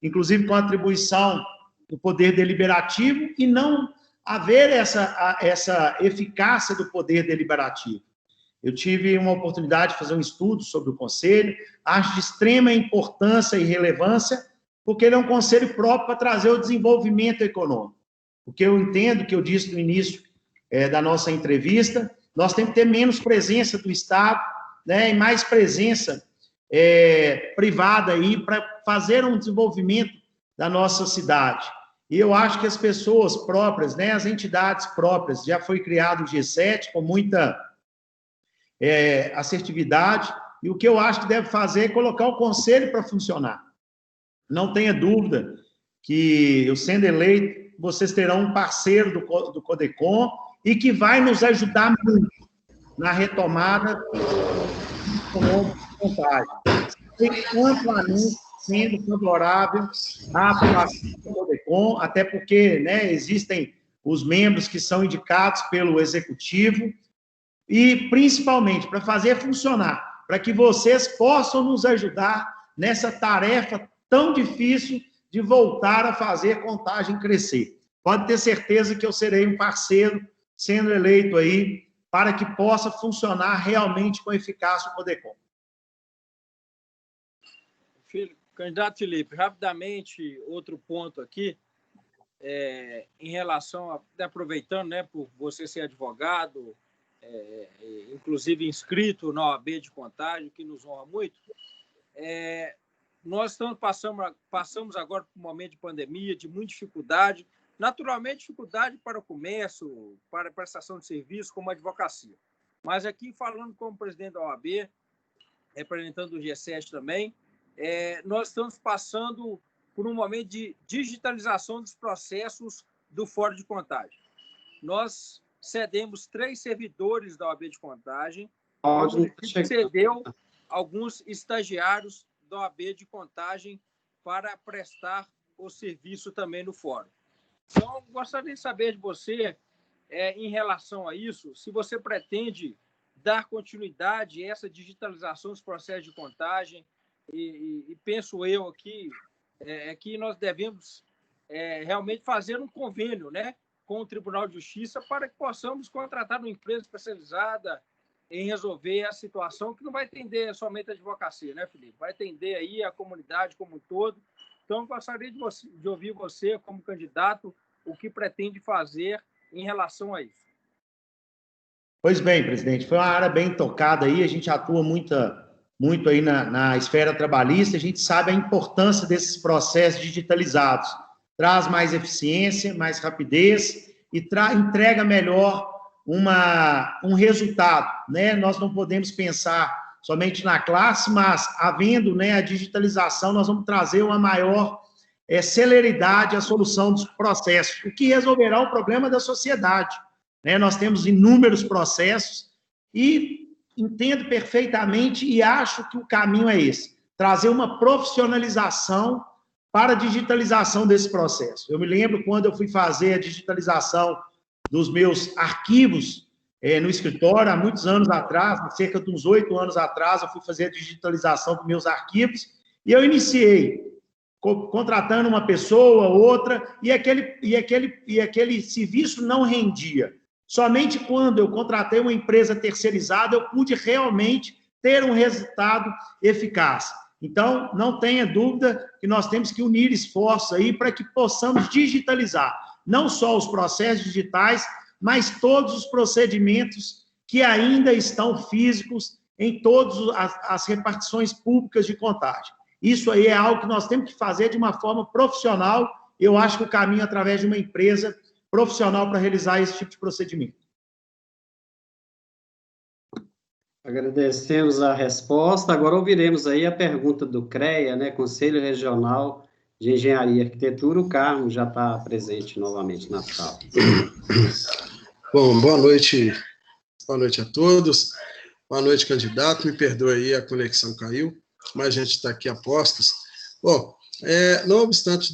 inclusive com a atribuição do poder deliberativo, e não haver essa eficácia do poder deliberativo. Eu tive uma oportunidade de fazer um estudo sobre o Conselho, acho de extrema importância e relevância, porque ele é um conselho próprio para trazer o desenvolvimento econômico. Porque eu entendo, que eu disse no início da nossa entrevista, nós temos que ter menos presença do Estado, né, e mais presença privada aí para fazer um desenvolvimento da nossa cidade. E eu acho que as pessoas próprias, né, as entidades próprias, já foi criado o G7 com muita assertividade, e o que eu acho que deve fazer é colocar o conselho para funcionar. Não tenha dúvida que, eu sendo eleito, vocês terão um parceiro do CODECON e que vai nos ajudar muito na retomada econômica de Contagem. Amplamente sendo favorável à aprovação do CODECON, até porque, né, existem os membros que são indicados pelo Executivo, e principalmente para fazer funcionar, para que vocês possam nos ajudar nessa tarefa tão difícil de voltar a fazer Contagem crescer. Pode ter certeza que eu serei um parceiro sendo eleito aí, para que possa funcionar realmente com eficácia o CODECON. Candidato Felipe, rapidamente, outro ponto aqui, em relação aproveitando, né, por você ser advogado, inclusive inscrito na OAB de Contagem, que nos honra muito, nós passamos agora por um momento de pandemia, de muita dificuldade, naturalmente dificuldade para o comércio, para a prestação de serviço, como a advocacia. Mas aqui, falando como presidente da OAB, representando o G7 também, nós estamos passando por um momento de digitalização dos processos do Fórum de Contagem. Nós cedemos 3 servidores da OAB de Contagem, cedeu alguns estagiários da OAB de Contagem para prestar o serviço também no Fórum. Então, gostaria de saber de você, em relação a isso, se você pretende dar continuidade a essa digitalização dos processos de contagem, e penso eu aqui que nós devemos realmente fazer um convênio, né, com o Tribunal de Justiça para que possamos contratar uma empresa especializada em resolver a situação, que não vai atender somente a advocacia, né, Felipe? Vai atender aí a comunidade como um todo. Então, gostaria de ouvir você, como candidato, o que pretende fazer em relação a isso. Pois bem, presidente, foi uma área bem tocada aí, a gente atua muito aí na esfera trabalhista, a gente sabe a importância desses processos digitalizados. Traz mais eficiência, mais rapidez e entrega melhor um resultado, né? Nós não podemos pensar somente na classe, mas havendo, né, a digitalização, nós vamos trazer uma maior celeridade à solução dos processos, o que resolverá o problema da sociedade, né? Nós temos inúmeros processos e entendo perfeitamente e acho que o caminho é esse, trazer uma profissionalização para a digitalização desse processo. Eu me lembro quando eu fui fazer a digitalização dos meus arquivos no escritório, há muitos anos atrás, cerca de uns 8 anos atrás, eu fui fazer a digitalização dos meus arquivos, e eu iniciei contratando uma pessoa, outra, e aquele serviço não rendia. Somente quando eu contratei uma empresa terceirizada, eu pude realmente ter um resultado eficaz. Então, não tenha dúvida que nós temos que unir esforços aí para que possamos digitalizar, não só os processos digitais, mas todos os procedimentos que ainda estão físicos em todas as repartições públicas de contagem. Isso aí é algo que nós temos que fazer de uma forma profissional. Eu acho que o caminho é através de uma empresa profissional para realizar esse tipo de procedimento. Agradecemos a resposta. Agora ouviremos aí a pergunta do CREA, né, Conselho Regional de Engenharia e Arquitetura. O Carmo já está presente novamente na sala. Bom, boa noite a todos. Boa noite, candidato. Me perdoe aí, a conexão caiu, mas a gente está aqui a postos. Bom, não obstante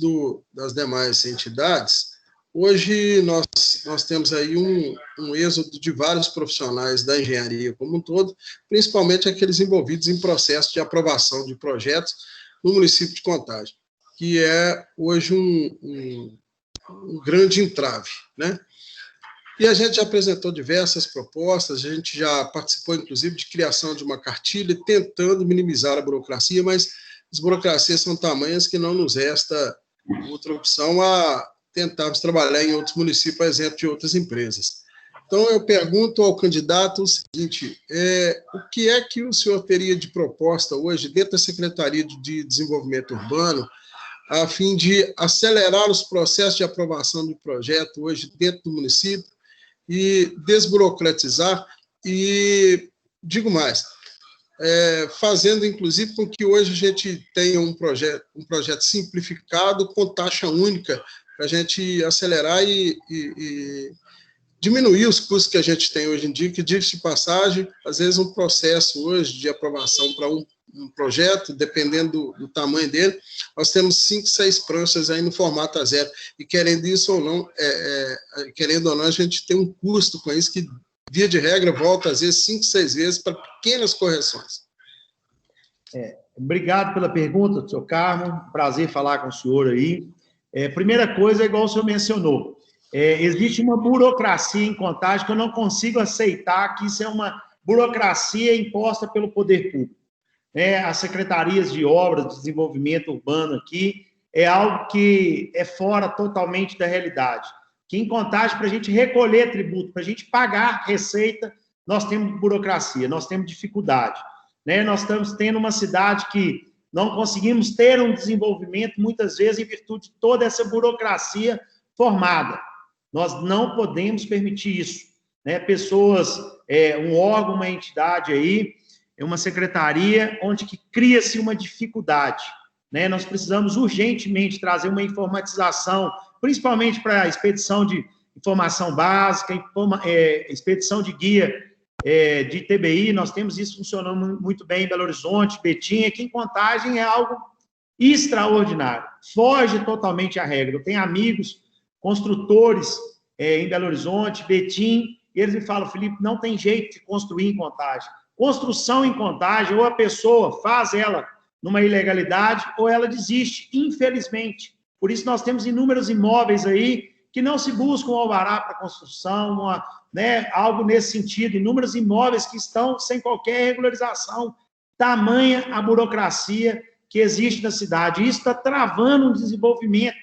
das demais entidades, hoje nós temos aí um êxodo de vários profissionais da engenharia como um todo, principalmente aqueles envolvidos em processo de aprovação de projetos no município de Contagem, que é hoje um grande entrave, né? E a gente já apresentou diversas propostas, a gente já participou, inclusive, de criação de uma cartilha, tentando minimizar a burocracia, mas as burocracias são tamanhas que não nos resta outra opção a tentarmos trabalhar em outros municípios, por exemplo, de outras empresas. Então, eu pergunto ao candidato o seguinte, o que é que o senhor teria de proposta hoje dentro da Secretaria de Desenvolvimento Urbano, a fim de acelerar os processos de aprovação do projeto hoje dentro do município, e desburocratizar, e digo mais, fazendo inclusive com que hoje a gente tenha um projeto simplificado com taxa única, para a gente acelerar e diminuir os custos que a gente tem hoje em dia, que, diga-se de passagem, às vezes um processo hoje de aprovação para um projeto, dependendo do tamanho dele, nós temos 5, 6 pranchas aí no formato A0, e querendo isso ou não, querendo ou não, a gente tem um custo com isso que, via de regra, volta às vezes 5, 6 vezes para pequenas correções. Obrigado pela pergunta, senhor Carmo, prazer falar com o senhor aí. Primeira coisa, igual o senhor mencionou, existe uma burocracia em Contagem que eu não consigo aceitar que isso é uma burocracia imposta pelo poder público. As secretarias de obras, de desenvolvimento urbano aqui, é algo que é fora totalmente da realidade. Que em Contagem, para a gente recolher tributo, para a gente pagar receita, nós temos burocracia, nós temos dificuldade. Nós estamos tendo uma cidade que não conseguimos ter um desenvolvimento, muitas vezes, em virtude de toda essa burocracia formada. Nós não podemos permitir isso. Pessoas, um órgão, uma entidade aí, uma secretaria onde que cria-se uma dificuldade. Nós precisamos urgentemente trazer uma informatização, principalmente para a expedição de informação básica, expedição de guia de TBI, nós temos isso funcionando muito bem em Belo Horizonte, Betim, aqui em Contagem é algo extraordinário, foge totalmente à regra. Eu tenho amigos, construtores em Belo Horizonte, Betim, e eles me falam, Felipe, não tem jeito de construir em Contagem. Construção em Contagem, ou a pessoa faz ela numa ilegalidade, ou ela desiste, infelizmente. Por isso nós temos inúmeros imóveis aí que não se busca um alvará para construção, algo nesse sentido, inúmeros imóveis que estão sem qualquer regularização, tamanha a burocracia que existe na cidade. Isso está travando o desenvolvimento.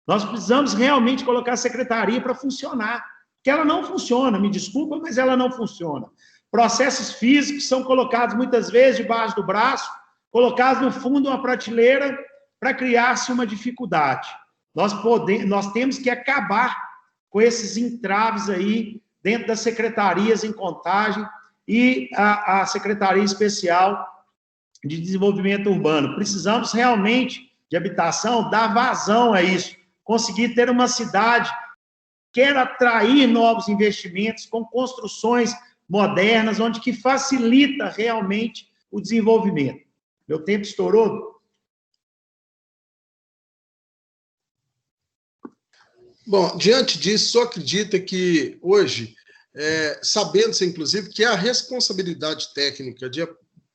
Nós precisamos realmente colocar a secretaria para funcionar, que ela não funciona, me desculpa, mas ela não funciona. Processos físicos são colocados muitas vezes debaixo do braço, colocados no fundo de uma prateleira para criar-se uma dificuldade. Nós temos que acabar com esses entraves aí dentro das secretarias em Contagem e a Secretaria Especial de Desenvolvimento Urbano. Precisamos realmente, de habitação, dar vazão a isso, conseguir ter uma cidade que quer atrair novos investimentos com construções modernas, onde que facilita realmente o desenvolvimento. Meu tempo estourou? Bom, diante disso, só acredita que hoje, sabendo-se, inclusive, que a responsabilidade técnica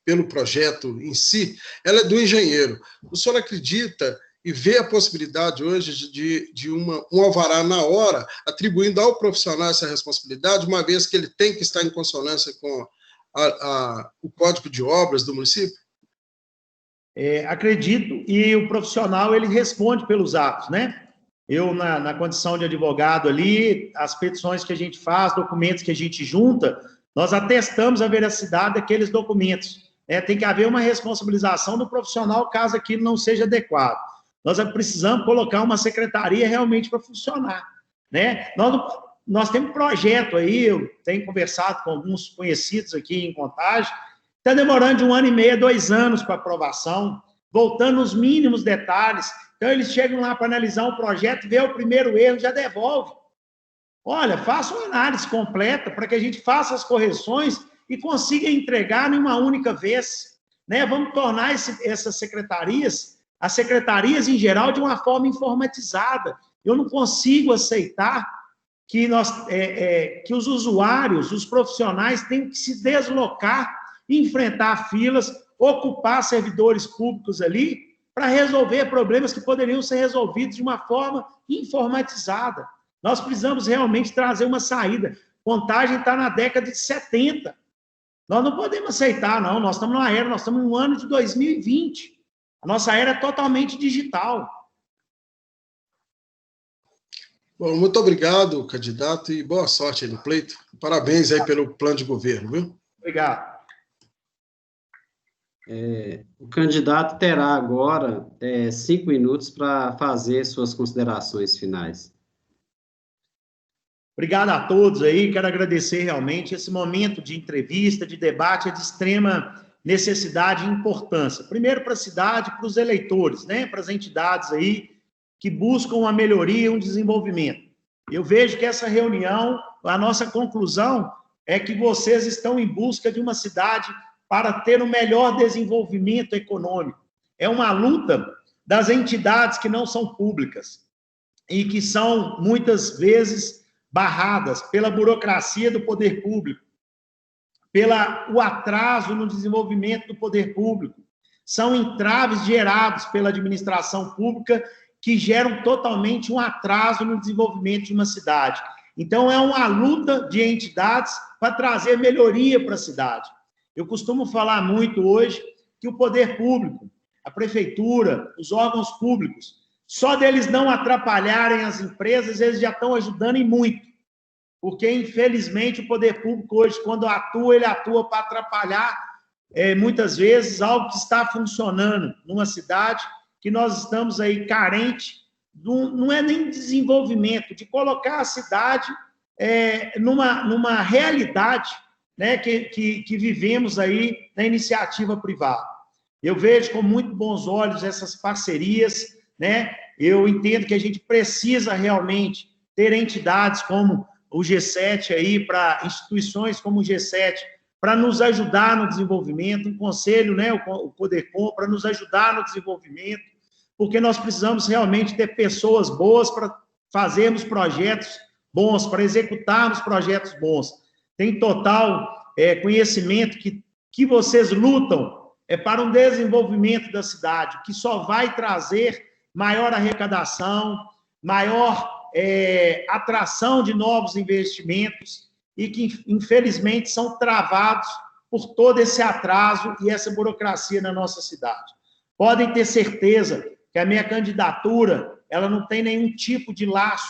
pelo projeto em si, ela é do engenheiro. O senhor acredita e vê a possibilidade hoje de um alvará na hora, atribuindo ao profissional essa responsabilidade, uma vez que ele tem que estar em consonância com o Código de Obras do município? acredito, e o profissional, ele responde pelos atos, né? Eu, na condição de advogado ali, as petições que a gente faz, documentos que a gente junta, nós atestamos a veracidade daqueles documentos. Tem que haver uma responsabilização do profissional caso aquilo não seja adequado. Nós precisamos colocar uma secretaria realmente para funcionar, né? Nós temos projeto aí, eu tenho conversado com alguns conhecidos aqui em Contagem, está demorando de 1 ano e meio a 2 anos para aprovação, voltando nos mínimos detalhes. Então, eles chegam lá para analisar um projeto, vê o primeiro erro, já devolve. Olha, faça uma análise completa para que a gente faça as correções e consiga entregar em uma única vez, né? Vamos tornar essas secretarias, as secretarias em geral, de uma forma informatizada. Eu não consigo aceitar que, que os usuários, os profissionais, tenham que se deslocar, enfrentar filas, ocupar servidores públicos ali, para resolver problemas que poderiam ser resolvidos de uma forma informatizada. Nós precisamos realmente trazer uma saída. Contagem está na década de 70. Nós não podemos aceitar, não. Nós estamos numa era, nós estamos no ano de 2020. A nossa era é totalmente digital. Bom, muito obrigado, candidato, e boa sorte aí no pleito. Parabéns aí pelo plano de governo, viu? Obrigado. O candidato terá agora 5 minutos para fazer suas considerações finais. Obrigado a todos aí, quero agradecer realmente esse momento de entrevista, de debate, é de extrema necessidade e importância. Primeiro para a cidade, para os eleitores, né, para as entidades aí que buscam uma melhoria e um desenvolvimento. Eu vejo que essa reunião, a nossa conclusão é que vocês estão em busca de uma cidade para ter um melhor desenvolvimento econômico. É uma luta das entidades que não são públicas e que são, muitas vezes, barradas pela burocracia do poder público, pelo atraso no desenvolvimento do poder público. São entraves gerados pela administração pública que geram totalmente um atraso no desenvolvimento de uma cidade. Então, é uma luta de entidades para trazer melhoria para a cidade. Eu costumo falar muito hoje que o poder público, a prefeitura, os órgãos públicos, só deles não atrapalharem as empresas, eles já estão ajudando em muito. Porque, infelizmente, o poder público hoje, quando atua, ele atua para atrapalhar, muitas vezes, algo que está funcionando numa cidade, que nós estamos aí carente, não é nem desenvolvimento, de colocar a cidade numa realidade, né, que vivemos aí na iniciativa privada. Eu vejo com muito bons olhos essas parcerias, né? Eu entendo que a gente precisa realmente ter entidades como o G7 aí, para instituições como o G7, para nos ajudar no desenvolvimento, um conselho, né, o Podercom, para nos ajudar no desenvolvimento, porque nós precisamos realmente ter pessoas boas para fazermos projetos bons, para executarmos projetos bons. Tem total conhecimento que vocês lutam para um desenvolvimento da cidade, que só vai trazer maior arrecadação, maior atração de novos investimentos e que, infelizmente, são travados por todo esse atraso e essa burocracia na nossa cidade. Podem ter certeza que a minha candidatura, ela não tem nenhum tipo de laço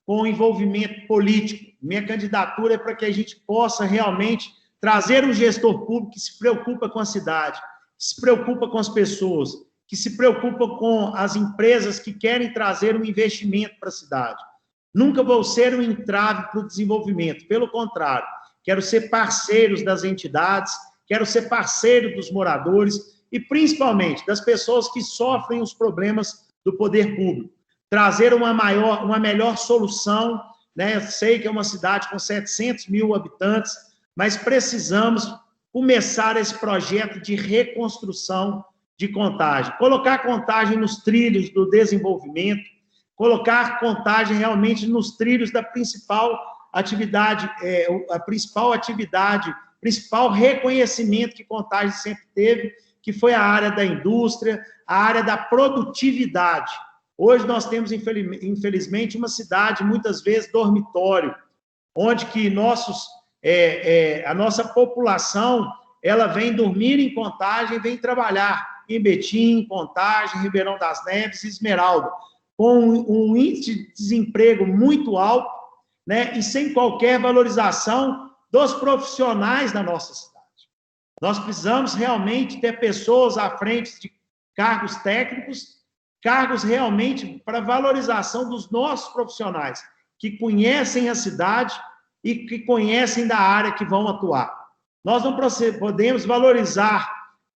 com o envolvimento político. Minha candidatura é para que a gente possa realmente trazer um gestor público que se preocupa com a cidade, que se preocupa com as pessoas, que se preocupa com as empresas que querem trazer um investimento para a cidade. Nunca vou ser um entrave para o desenvolvimento, pelo contrário, quero ser parceiro das entidades, quero ser parceiro dos moradores e, principalmente, das pessoas que sofrem os problemas do poder público. Trazer uma melhor solução, né? Eu sei que é uma cidade com 700 mil habitantes, mas precisamos começar esse projeto de reconstrução de Contagem, colocar Contagem nos trilhos do desenvolvimento, colocar Contagem realmente nos trilhos da principal atividade, principal reconhecimento que Contagem sempre teve, que foi a área da indústria, a área da produtividade. Hoje nós temos, infelizmente, uma cidade, muitas vezes, dormitório, onde que a nossa população, ela vem dormir em Contagem, vem trabalhar. em Betim, Contagem, Ribeirão das Neves e Esmeralda, com um índice de desemprego muito alto, né, e sem qualquer valorização dos profissionais da nossa cidade. Nós precisamos realmente ter pessoas à frente de cargos técnicos, cargos realmente para valorização dos nossos profissionais, que conhecem a cidade e que conhecem da área que vão atuar. Nós não podemos valorizar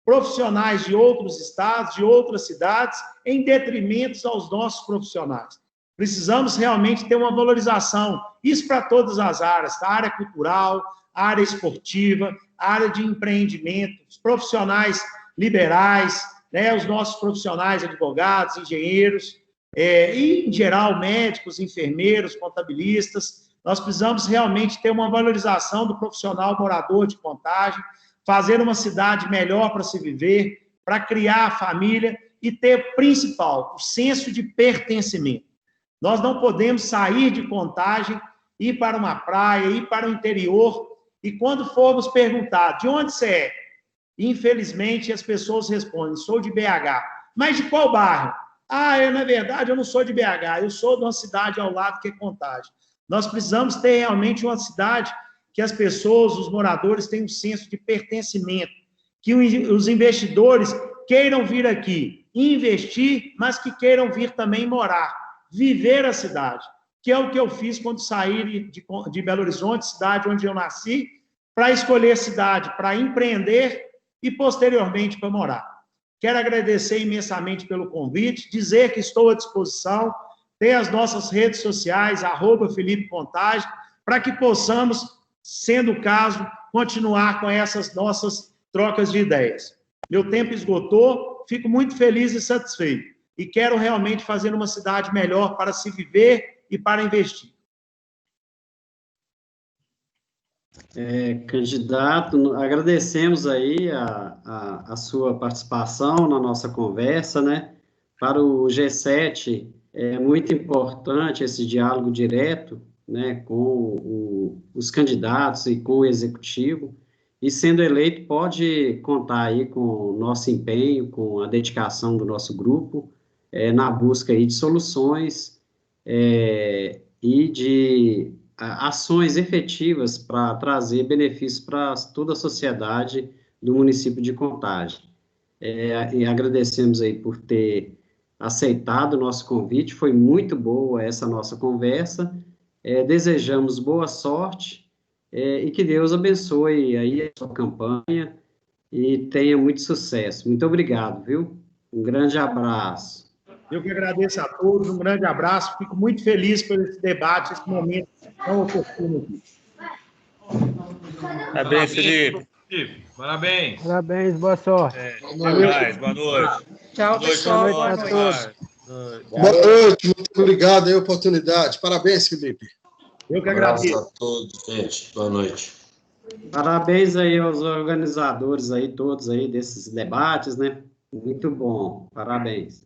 profissionais de outros estados, de outras cidades, em detrimento aos nossos profissionais. Precisamos realmente ter uma valorização, isso para todas as áreas, a área cultural, a área esportiva, a área de empreendimento, os profissionais liberais, né, os nossos profissionais, advogados, engenheiros, e, em geral, médicos, enfermeiros, contabilistas. Nós precisamos realmente ter uma valorização do profissional morador de Contagem, fazer uma cidade melhor para se viver, para criar a família e ter, principal, o senso de pertencimento. Nós não podemos sair de Contagem, ir para uma praia, ir para o interior, e quando formos perguntar de onde você é, infelizmente as pessoas respondem, sou de BH. Mas de qual bairro? Na verdade, eu não sou de BH, eu sou de uma cidade ao lado que é Contagem. Nós precisamos ter realmente uma cidade que as pessoas, os moradores, tenham um senso de pertencimento, que os investidores queiram vir aqui investir, mas que queiram vir também morar, viver a cidade, que é o que eu fiz quando saí de Belo Horizonte, cidade onde eu nasci, para escolher cidade, para empreender e, posteriormente, para morar. Quero agradecer imensamente pelo convite, dizer que estou à disposição, ter as nossas redes sociais, @Felipe Contagem, para que possamos, sendo o caso, continuar com essas nossas trocas de ideias. Meu tempo esgotou, fico muito feliz e satisfeito, e quero realmente fazer uma cidade melhor para se viver e para investir. Candidato, agradecemos aí a sua participação na nossa conversa, né? Para o G7, é muito importante esse diálogo direto, né, com os candidatos e com o executivo, e sendo eleito pode contar aí com o nosso empenho, com a dedicação do nosso grupo, na busca aí de soluções e de ações efetivas para trazer benefícios para toda a sociedade do município de Contagem. E agradecemos aí por ter aceitado o nosso convite, foi muito boa essa nossa conversa, desejamos boa sorte e que Deus abençoe aí a sua campanha e tenha muito sucesso. Muito obrigado, viu? Um grande abraço. Eu que agradeço a todos, um grande abraço, fico muito feliz por esse debate, esse momento tão oportuno aqui. Parabéns, Felipe. Parabéns. Parabéns, boa sorte. Boa noite. Tchau, pessoal. Boa noite a todos. Boa noite, muito obrigado aí a oportunidade. Parabéns, Felipe. Eu que agradeço. Um abraço a todos, gente. Boa noite. Parabéns aí aos organizadores aí, todos aí desses debates, né? Muito bom, parabéns.